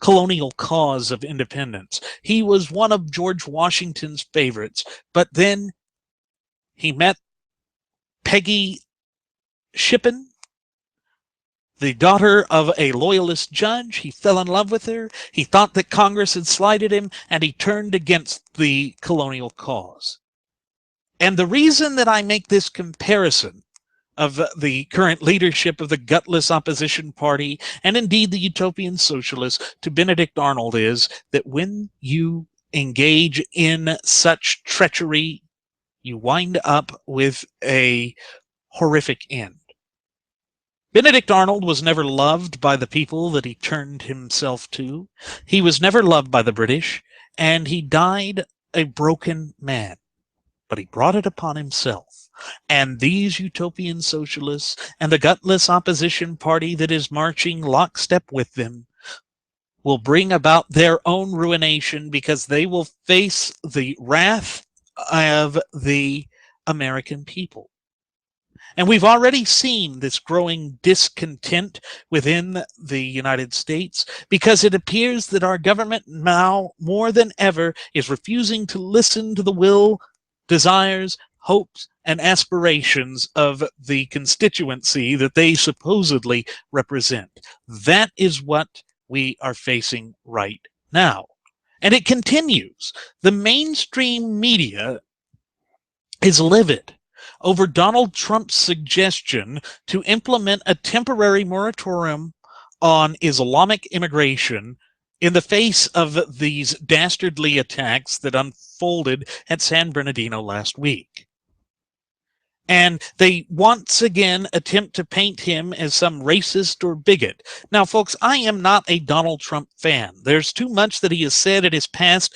colonial cause of independence. He was one of George Washington's favorites, but then he met Peggy Shippen, the daughter of a loyalist judge. He fell in love with her. He thought that Congress had slighted him, and he turned against the colonial cause. And the reason that I make this comparison of the current leadership of the gutless opposition party, and indeed the utopian socialists, to Benedict Arnold is that when you engage in such treachery, you wind up with a horrific end. Benedict Arnold was never loved by the people that he turned himself to. He was never loved by the British, and he died a broken man. But he brought it upon himself. And these utopian socialists and the gutless opposition party that is marching lockstep with them will bring about their own ruination, because they will face the wrath of the American people. And we've already seen this growing discontent within the United States, because it appears that our government now more than ever is refusing to listen to the will, desires, hopes, and aspirations of the constituency that they supposedly represent. That is what we are facing right now. And it continues. The mainstream media is livid over Donald Trump's suggestion to implement a temporary moratorium on Islamic immigration in the face of these dastardly attacks that unfolded at San Bernardino last week. And they once again attempt to paint him as some racist or bigot. Now, folks, I am not a Donald Trump fan. There's too much that he has said in his past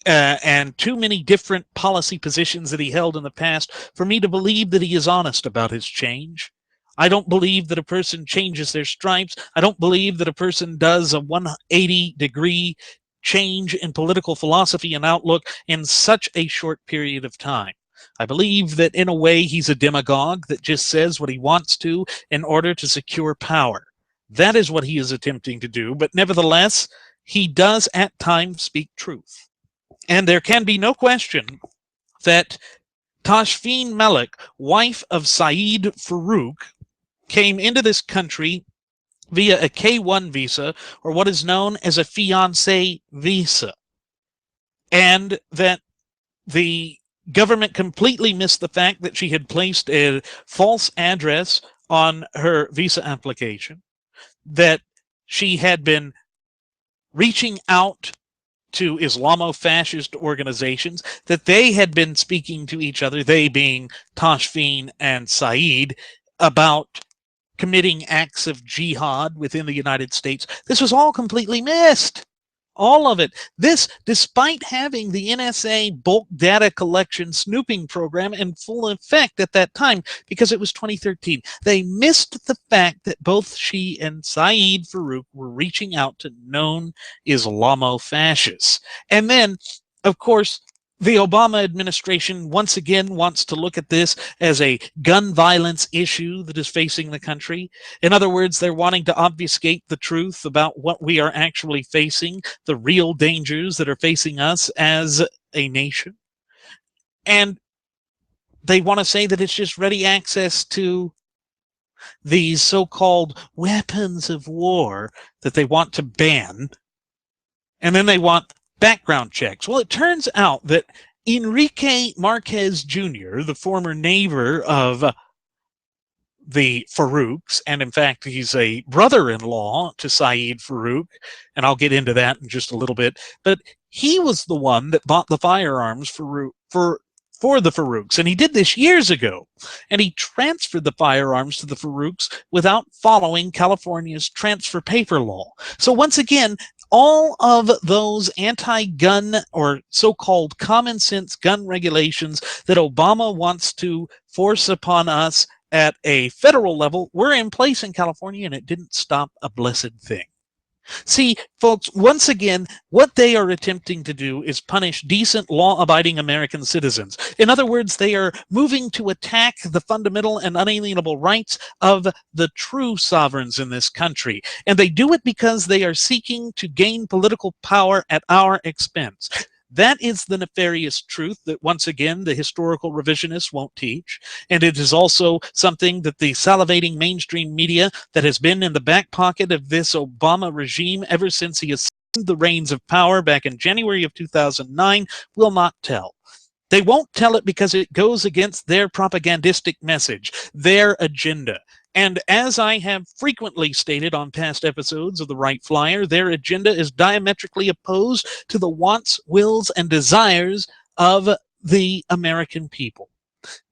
and too many different policy positions that he held in the past for me to believe that he is honest about his change. I don't believe that a person changes their stripes. I don't believe that a person does a 180-degree change in political philosophy and outlook in such a short period of time. I believe that in a way he's a demagogue that just says what he wants to in order to secure power. That is what he is attempting to do, but nevertheless, he does at times speak truth. And there can be no question that Tashfeen Malik, wife of Saeed Farouk, came into this country via a K-1 visa, or what is known as a fiancé visa. And that the government completely missed the fact that she had placed a false address on her visa application, that she had been reaching out to Islamo-fascist organizations, that they had been speaking to each other, they being Tashfeen and Saeed, about committing acts of jihad within the United States. This was all completely missed. All of it. This, despite having the NSA bulk data collection snooping program in full effect at that time, because it was 2013. They missed the fact that both she and Saeed Farouk were reaching out to known Islamo-fascists. And then, of course, the Obama administration once again wants to look at this as a gun violence issue that is facing the country. In other words, they're wanting to obfuscate the truth about what we are actually facing, the real dangers that are facing us as a nation. And they want to say that it's just ready access to these so-called weapons of war that they want to ban. And then they want background checks. Well, it turns out that Enrique Marquez Jr., the former neighbor of the Farouks, and in fact, he's a brother-in-law to Saeed Farouk, and I'll get into that in just a little bit, but he was the one that bought the firearms for the Farouks, and he did this years ago, and he transferred the firearms to the Farouks without following California's transfer paper law. So once again, all of those anti-gun or so-called common sense gun regulations that Obama wants to force upon us at a federal level were in place in California, and it didn't stop a blessed thing. See, folks, once again, what they are attempting to do is punish decent, law-abiding American citizens. In other words, they are moving to attack the fundamental and unalienable rights of the true sovereigns in this country. And they do it because they are seeking to gain political power at our expense. That is the nefarious truth that, once again, the historical revisionists won't teach. And it is also something that the salivating mainstream media that has been in the back pocket of this Obama regime ever since he assumed the reins of power back in January of 2009 will not tell. They won't tell it because it goes against their propagandistic message, their agenda. And as I have frequently stated on past episodes of the Wright Flyer, their agenda is diametrically opposed to the wants, wills, and desires of the American people.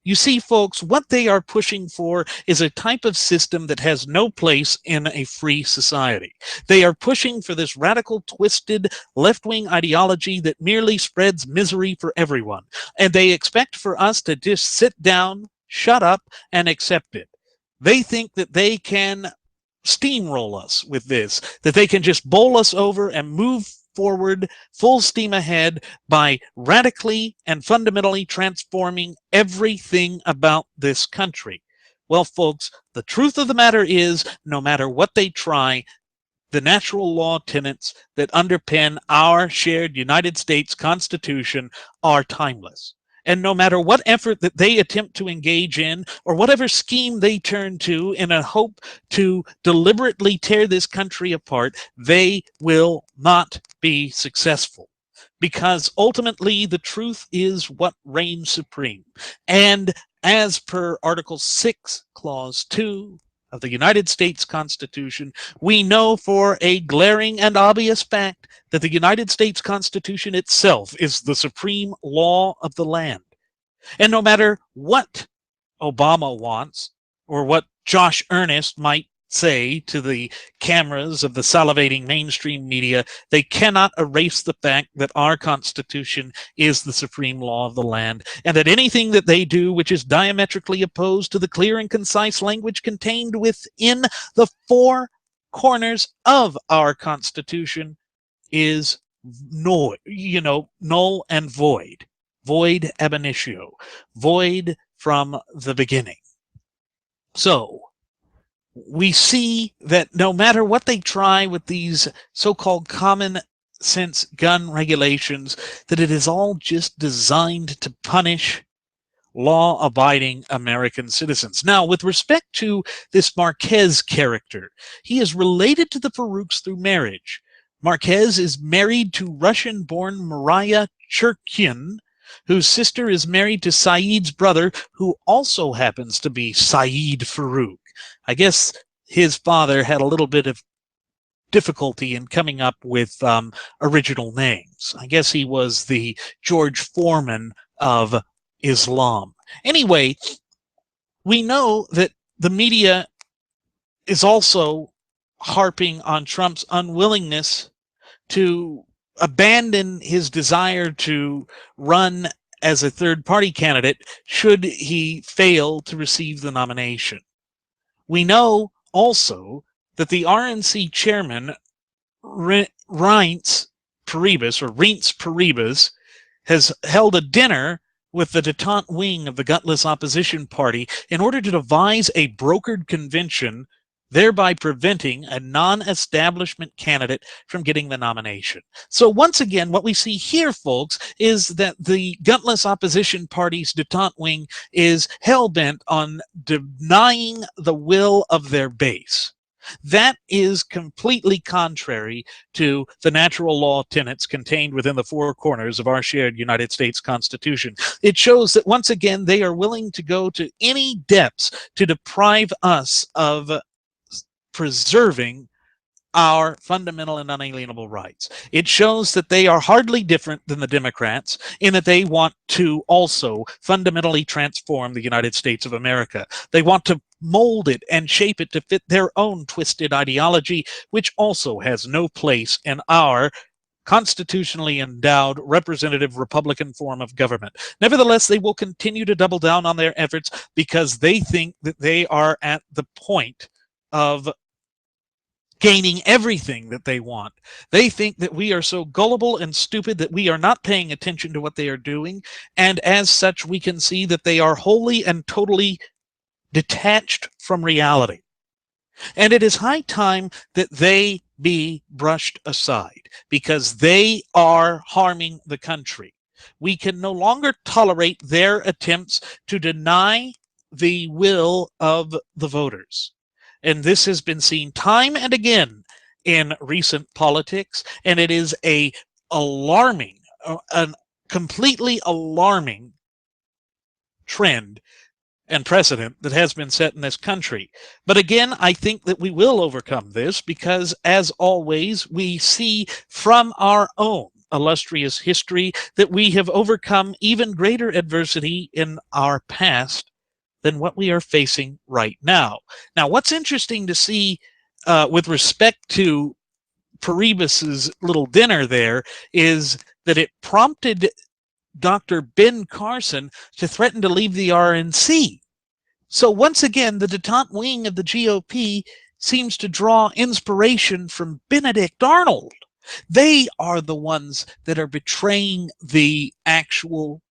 You see, folks, what they are pushing for is a type of system that has no place in a free society. They are pushing for this radical, twisted, left-wing ideology that merely spreads misery for everyone. And they expect for us to just sit down, shut up, and accept it. They think that they can steamroll us with this, that they can just bowl us over and move forward full steam ahead by radically and fundamentally transforming everything about this country. Well, folks, the truth of the matter is, no matter what they try, the natural law tenets that underpin our shared United States Constitution are timeless. And no matter what effort that they attempt to engage in, or whatever scheme they turn to in a hope to deliberately tear this country apart, they will not be successful. Because ultimately, the truth is what reigns supreme. And as per Article 6, Clause 2 of the United States Constitution, we know for a glaring and obvious fact that the United States Constitution itself is the supreme law of the land. And no matter what Obama wants, or what Josh Earnest might say to the cameras of the salivating mainstream media, they cannot erase the fact that our Constitution is the supreme law of the land, and that anything that they do which is diametrically opposed to the clear and concise language contained within the four corners of our Constitution is null and void. Void ab initio. Void from the beginning. So, we see that no matter what they try with these so-called common sense gun regulations, that it is all just designed to punish law-abiding American citizens. Now, with respect to this Marquez character, he is related to the Farouks through marriage. Marquez is married to Russian-born Mariah Cherkian, whose sister is married to Saeed's brother, who also happens to be Saeed Farouk. I guess his father had a little bit of difficulty in coming up with original names. I guess he was the George Foreman of Islam. Anyway, we know that the media is also harping on Trump's unwillingness to abandon his desire to run as a third-party candidate should he fail to receive the nomination. We know also that the RNC chairman, Reince Priebus, has held a dinner with the detente wing of the gutless opposition party in order to devise a brokered convention, thereby preventing a non-establishment candidate from getting the nomination. So once again, what we see here, folks, is that the gutless opposition party's detente wing is hell-bent on denying the will of their base. That is completely contrary to the natural law tenets contained within the four corners of our shared United States Constitution. It shows that, once again, they are willing to go to any depths to deprive us of preserving our fundamental and unalienable rights. It shows that they are hardly different than the Democrats in that they want to also fundamentally transform the United States of America. They want to mold it and shape it to fit their own twisted ideology, which also has no place in our constitutionally endowed representative Republican form of government. Nevertheless, they will continue to double down on their efforts because they think that they are at the point of gaining everything that they want. They think that we are so gullible and stupid that we are not paying attention to what they are doing, and as such, we can see that they are wholly and totally detached from reality. And it is high time that they be brushed aside because they are harming the country. We can no longer tolerate their attempts to deny the will of the voters. And this has been seen time and again in recent politics, and it is a alarming, a completely alarming trend and precedent that has been set in this country. But again, I think that we will overcome this because, as always, we see from our own illustrious history that we have overcome even greater adversity in our past than what we are facing right now. Now, what's interesting to see with respect to Paribas's little dinner there is that it prompted Dr. Ben Carson to threaten to leave the RNC. So once again, the detente wing of the GOP seems to draw inspiration from Benedict Arnold. They are the ones that are betraying the actual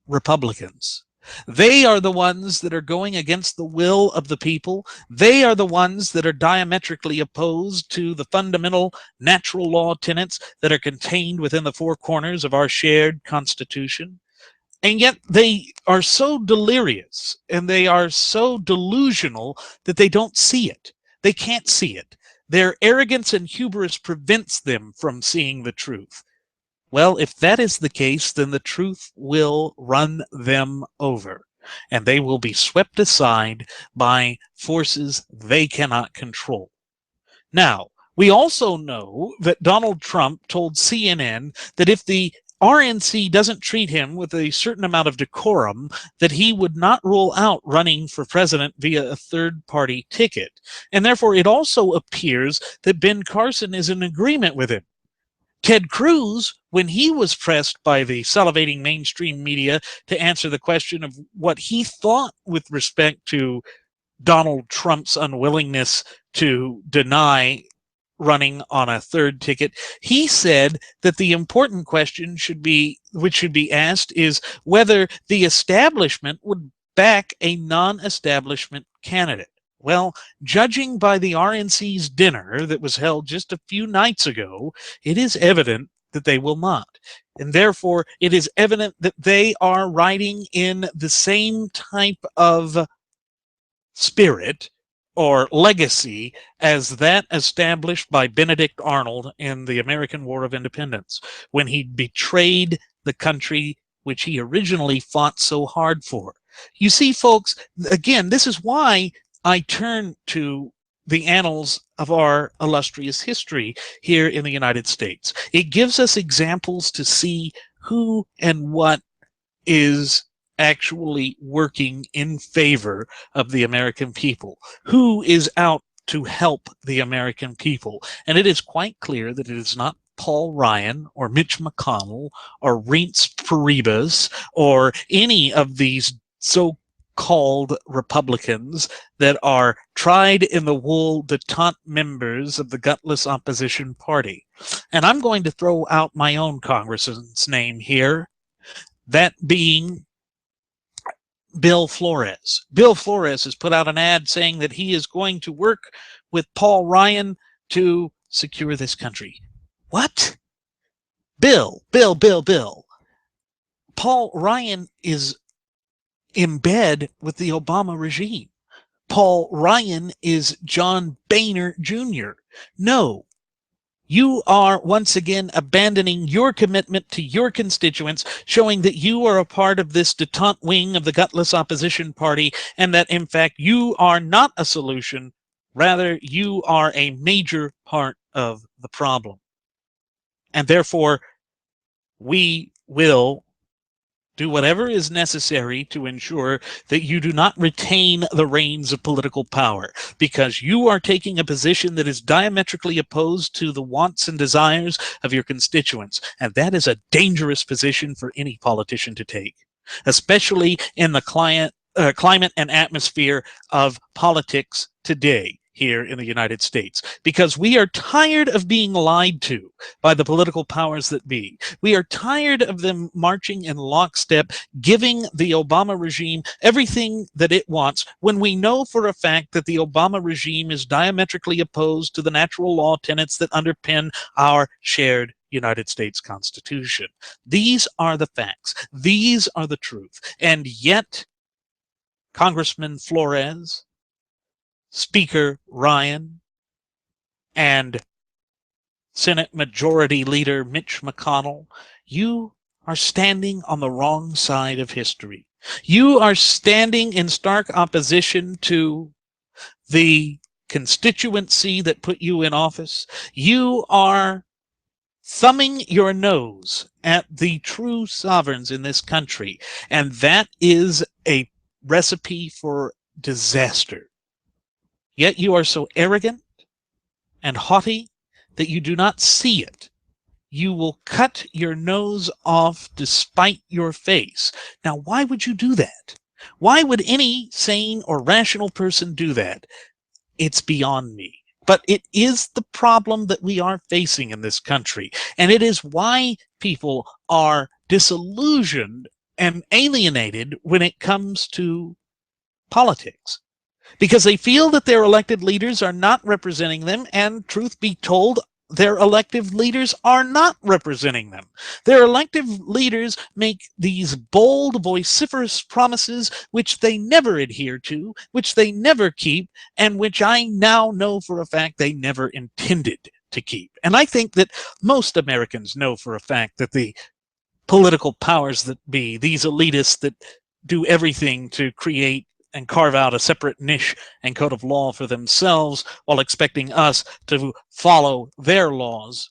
Republicans. They are the ones that are going against the will of the people. They are the ones that are diametrically opposed to the fundamental natural law tenets that are contained within the four corners of our shared Constitution. And yet they are so delirious and they are so delusional that they don't see it. They can't see it. Their arrogance and hubris prevents them from seeing the truth. Well, if that is the case, then the truth will run them over, and they will be swept aside by forces they cannot control. Now, we also know that Donald Trump told CNN that if the RNC doesn't treat him with a certain amount of decorum, that he would not rule out running for president via a third-party ticket. And therefore, it also appears that Ben Carson is in agreement with him. Ted Cruz, when he was pressed by the salivating mainstream media to answer the question of what he thought with respect to Donald Trump's unwillingness to deny running on a third ticket, he said that the important question which should be asked is whether the establishment would back a non-establishment candidate. Well, judging by the RNC's dinner that was held just a few nights ago, it is evident that they will not. And therefore, it is evident that they are riding in the same type of spirit or legacy as that established by Benedict Arnold in the American War of Independence, when he betrayed the country which he originally fought so hard for. You see, folks, again, this is why I turn to the annals of our illustrious history here in the United States. It gives us examples to see who and what is actually working in favor of the American people, who is out to help the American people. And it is quite clear that it is not Paul Ryan or Mitch McConnell or Reince Priebus or any of these so-called Republicans that are tried in the wool detente members of the gutless opposition party. And I'm going to throw out my own congressman's name here, that being Bill Flores. Bill Flores has put out an ad saying that he is going to work with Paul Ryan to secure this country. What? Bill. Paul Ryan is in bed with the Obama regime. Paul Ryan is John Boehner Jr. No. You are once again abandoning your commitment to your constituents, showing that you are a part of this detente wing of the gutless opposition party, and that, in fact, you are not a solution. Rather, you are a major part of the problem. And therefore, we will do whatever is necessary to ensure that you do not retain the reins of political power, because you are taking a position that is diametrically opposed to the wants and desires of your constituents. And that is a dangerous position for any politician to take, especially in the climate and atmosphere of politics today. here in the United States, because we are tired of being lied to by the political powers that be. We are tired of them marching in lockstep, giving the Obama regime everything that it wants, when we know for a fact that the Obama regime is diametrically opposed to the natural law tenets that underpin our shared United States Constitution. These are the facts. These are the truth. And yet, Congressman Flores, Speaker Ryan, and Senate Majority Leader Mitch McConnell, you are standing on the wrong side of history. You are standing in stark opposition to the constituency that put you in office. You are thumbing your nose at the true sovereigns in this country, and that is a recipe for disaster. Yet you are so arrogant and haughty that you do not see it. You will cut your nose off despite your face. Now, why would you do that? Why would any sane or rational person do that? It's beyond me. But it is the problem that we are facing in this country. And it is why people are disillusioned and alienated when it comes to politics. Because they feel that their elected leaders are not representing them, and truth be told, their elected leaders are not representing them. Their elected leaders make these bold, vociferous promises which they never adhere to, which they never keep, and which I now know for a fact they never intended to keep. And I think that most Americans know for a fact that the political powers that be, these elitists that do everything to create and carve out a separate niche and code of law for themselves while expecting us to follow their laws,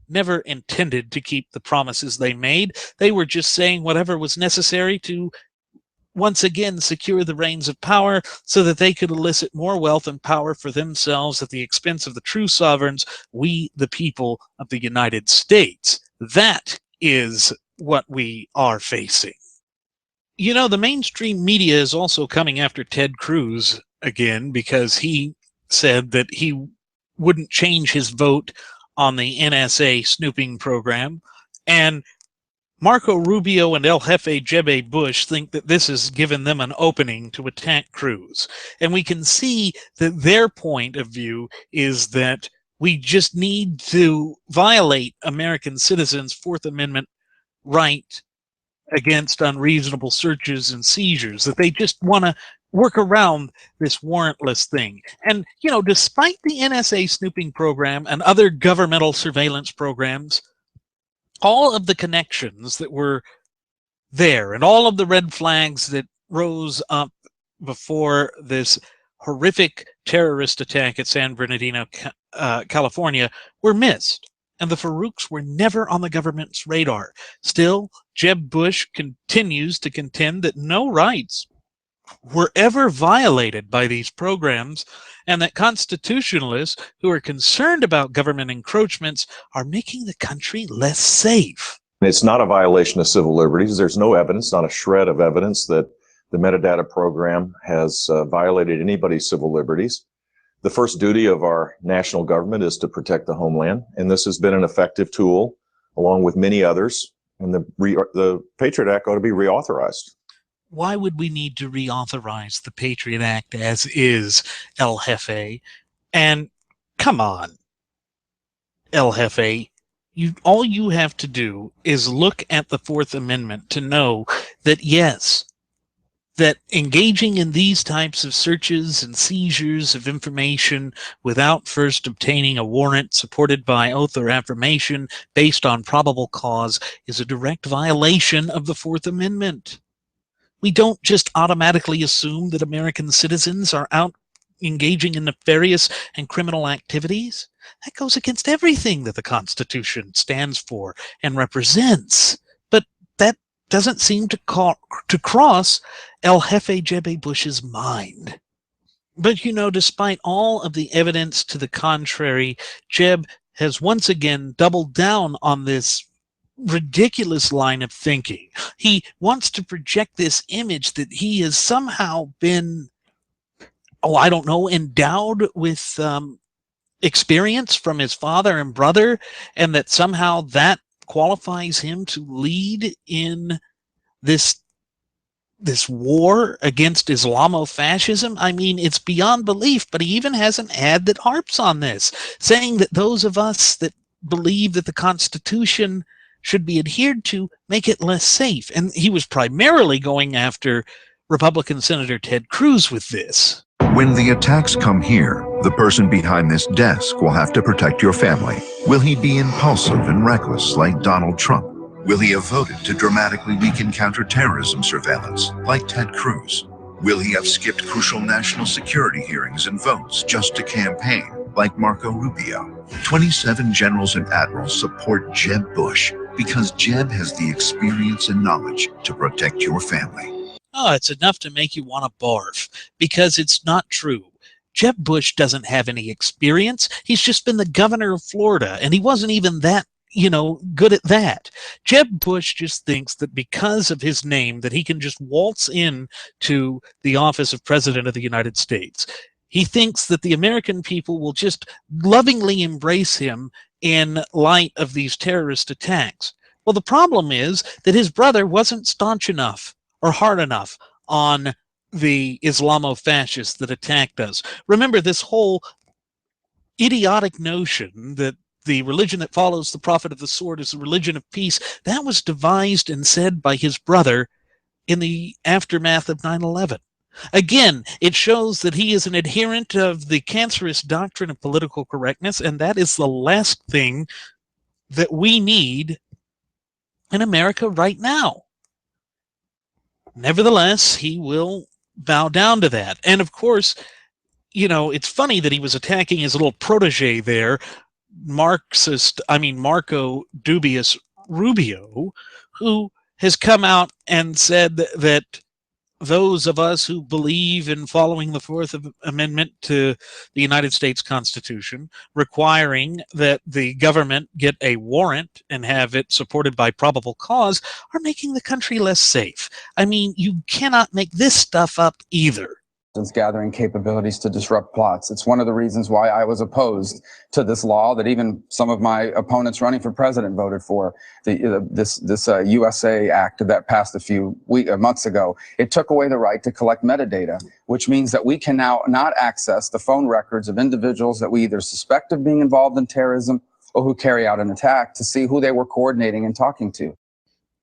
never intended to keep the promises they made. They were just saying whatever was necessary to once again secure the reins of power so that they could elicit more wealth and power for themselves at the expense of the true sovereigns, we the people of the United States. That is what we are facing. You know, the mainstream media is also coming after Ted Cruz again because he said that he wouldn't change his vote on the NSA snooping program. And Marco Rubio and El Jefe Jeb Bush think that this has given them an opening to attack Cruz. And we can see that their point of view is that we just need to violate American citizens' Fourth Amendment right against unreasonable searches and seizures, that they just want to work around this warrantless thing. And, you know, despite the NSA snooping program and other governmental surveillance programs, all of the connections that were there and all of the red flags that rose up before this horrific terrorist attack at San Bernardino, California, were missed. And the Farouks were never on the government's radar. Still, Jeb Bush continues to contend that no rights were ever violated by these programs, and that constitutionalists who are concerned about government encroachments are making the country less safe. It's not a violation of civil liberties. There's no evidence, not a shred of evidence, that the metadata program has violated anybody's civil liberties. The first duty of our national government is to protect the homeland, and this has been an effective tool, along with many others, and the Patriot Act ought to be reauthorized. Why would we need to reauthorize the Patriot Act as is, El Jefe? And come on, El Jefe, all you have to do is look at the Fourth Amendment to know that, yes, that engaging in these types of searches and seizures of information without first obtaining a warrant supported by oath or affirmation based on probable cause is a direct violation of the Fourth Amendment. We don't just automatically assume that American citizens are out engaging in nefarious and criminal activities. That goes against everything that the Constitution stands for and represents. But that doesn't seem to cross El Jefe Jeb Bush's mind. But, you know, despite all of the evidence to the contrary, Jeb has once again doubled down on this ridiculous line of thinking. He wants to project this image that he has somehow been oh, I don't know, endowed with experience from his father and brother, and that somehow that qualifies him to lead in this war against Islamofascism? I mean, it's beyond belief, but he even has an ad that harps on this, saying that those of us that believe that the Constitution should be adhered to make it less safe. And he was primarily going after Republican Senator Ted Cruz with this. When the attacks come here, the person behind this desk will have to protect your family. Will he be impulsive and reckless like Donald Trump? Will he have voted to dramatically weaken counterterrorism surveillance like Ted Cruz? Will he have skipped crucial national security hearings and votes just to campaign like Marco Rubio? 27 generals and admirals support Jeb Bush because Jeb has the experience and knowledge to protect your family. Oh, it's enough to make you want to barf, because it's not true. Jeb Bush doesn't have any experience. He's just been the governor of Florida, and he wasn't even that, good at that. Jeb Bush just thinks that because of his name that he can just waltz in to the office of President of the United States. He thinks that the American people will just lovingly embrace him in light of these terrorist attacks. Well, the problem is that his brother wasn't staunch enough or hard enough on the Islamofascists that attacked us. Remember, this whole idiotic notion that the religion that follows the prophet of the sword is the religion of peace, that was devised and said by his brother in the aftermath of 9/11. Again, it shows that he is an adherent of the cancerous doctrine of political correctness, and that is the last thing that we need in America right now. Nevertheless, he will bow down to that. And of course, it's funny that he was attacking his little protege there, Marco Dubious Rubio, who has come out and said that those of us who believe in following the Fourth Amendment to the United States Constitution, requiring that the government get a warrant and have it supported by probable cause, are making the country less safe. I mean, you cannot make this stuff up either. Gathering capabilities to disrupt plots. It's one of the reasons why I was opposed to this law that even some of my opponents running for president voted for. This USA Act that passed a few months ago. It took away the right to collect metadata, which means that we can now not access the phone records of individuals that we either suspect of being involved in terrorism or who carry out an attack to see who they were coordinating and talking to.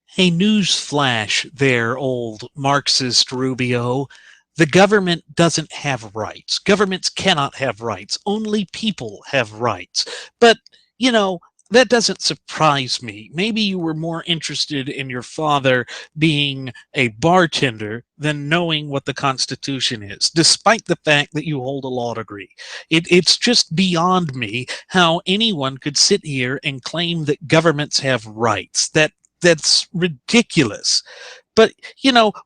Hey, news flash there, old Marxist Rubio. The government doesn't have rights. Governments cannot have rights. Only people have rights. But, that doesn't surprise me. Maybe you were more interested in your father being a bartender than knowing what the Constitution is, despite the fact that you hold a law degree. It's just beyond me how anyone could sit here and claim that governments have rights. That's ridiculous. But,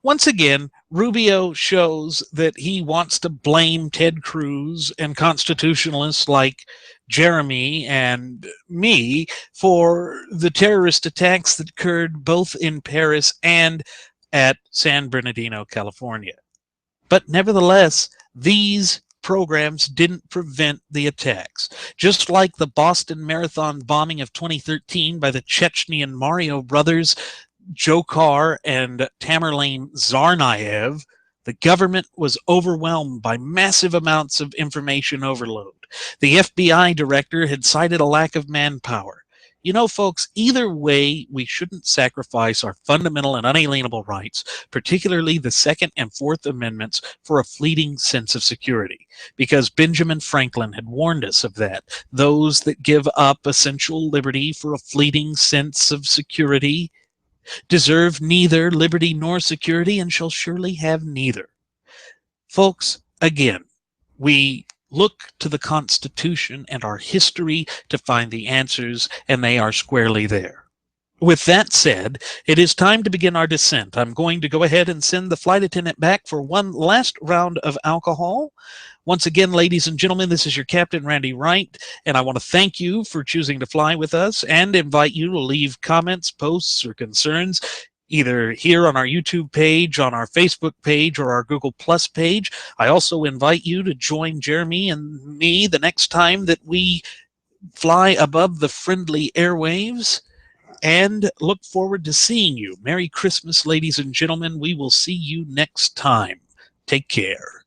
once again, Rubio shows that he wants to blame Ted Cruz and constitutionalists like Jeremy and me for the terrorist attacks that occurred both in Paris and at San Bernardino, California. But nevertheless, these programs didn't prevent the attacks. Just like the Boston Marathon bombing of 2013 by the Chechnyan Mario brothers, Dzhokhar and Tamerlane Tsarnaev, the government was overwhelmed by massive amounts of information overload. The FBI director had cited a lack of manpower. Folks, either way, we shouldn't sacrifice our fundamental and unalienable rights, particularly the Second and Fourth Amendments, for a fleeting sense of security, because Benjamin Franklin had warned us of that. Those that give up essential liberty for a fleeting sense of security deserve neither liberty nor security and shall surely have neither. Folks, again, we look to the Constitution and our history to find the answers, and they are squarely there. With that said, it is time to begin our descent. I'm going to go ahead and send the flight attendant back for one last round of alcohol. Once again, ladies and gentlemen, this is your Captain Randy Wright, and I want to thank you for choosing to fly with us and invite you to leave comments, posts, or concerns either here on our YouTube page, on our Facebook page, or our Google Plus page. I also invite you to join Jeremy and me the next time that we fly above the friendly airwaves, and look forward to seeing you. Merry Christmas, ladies and gentlemen. We will see you next time. Take care.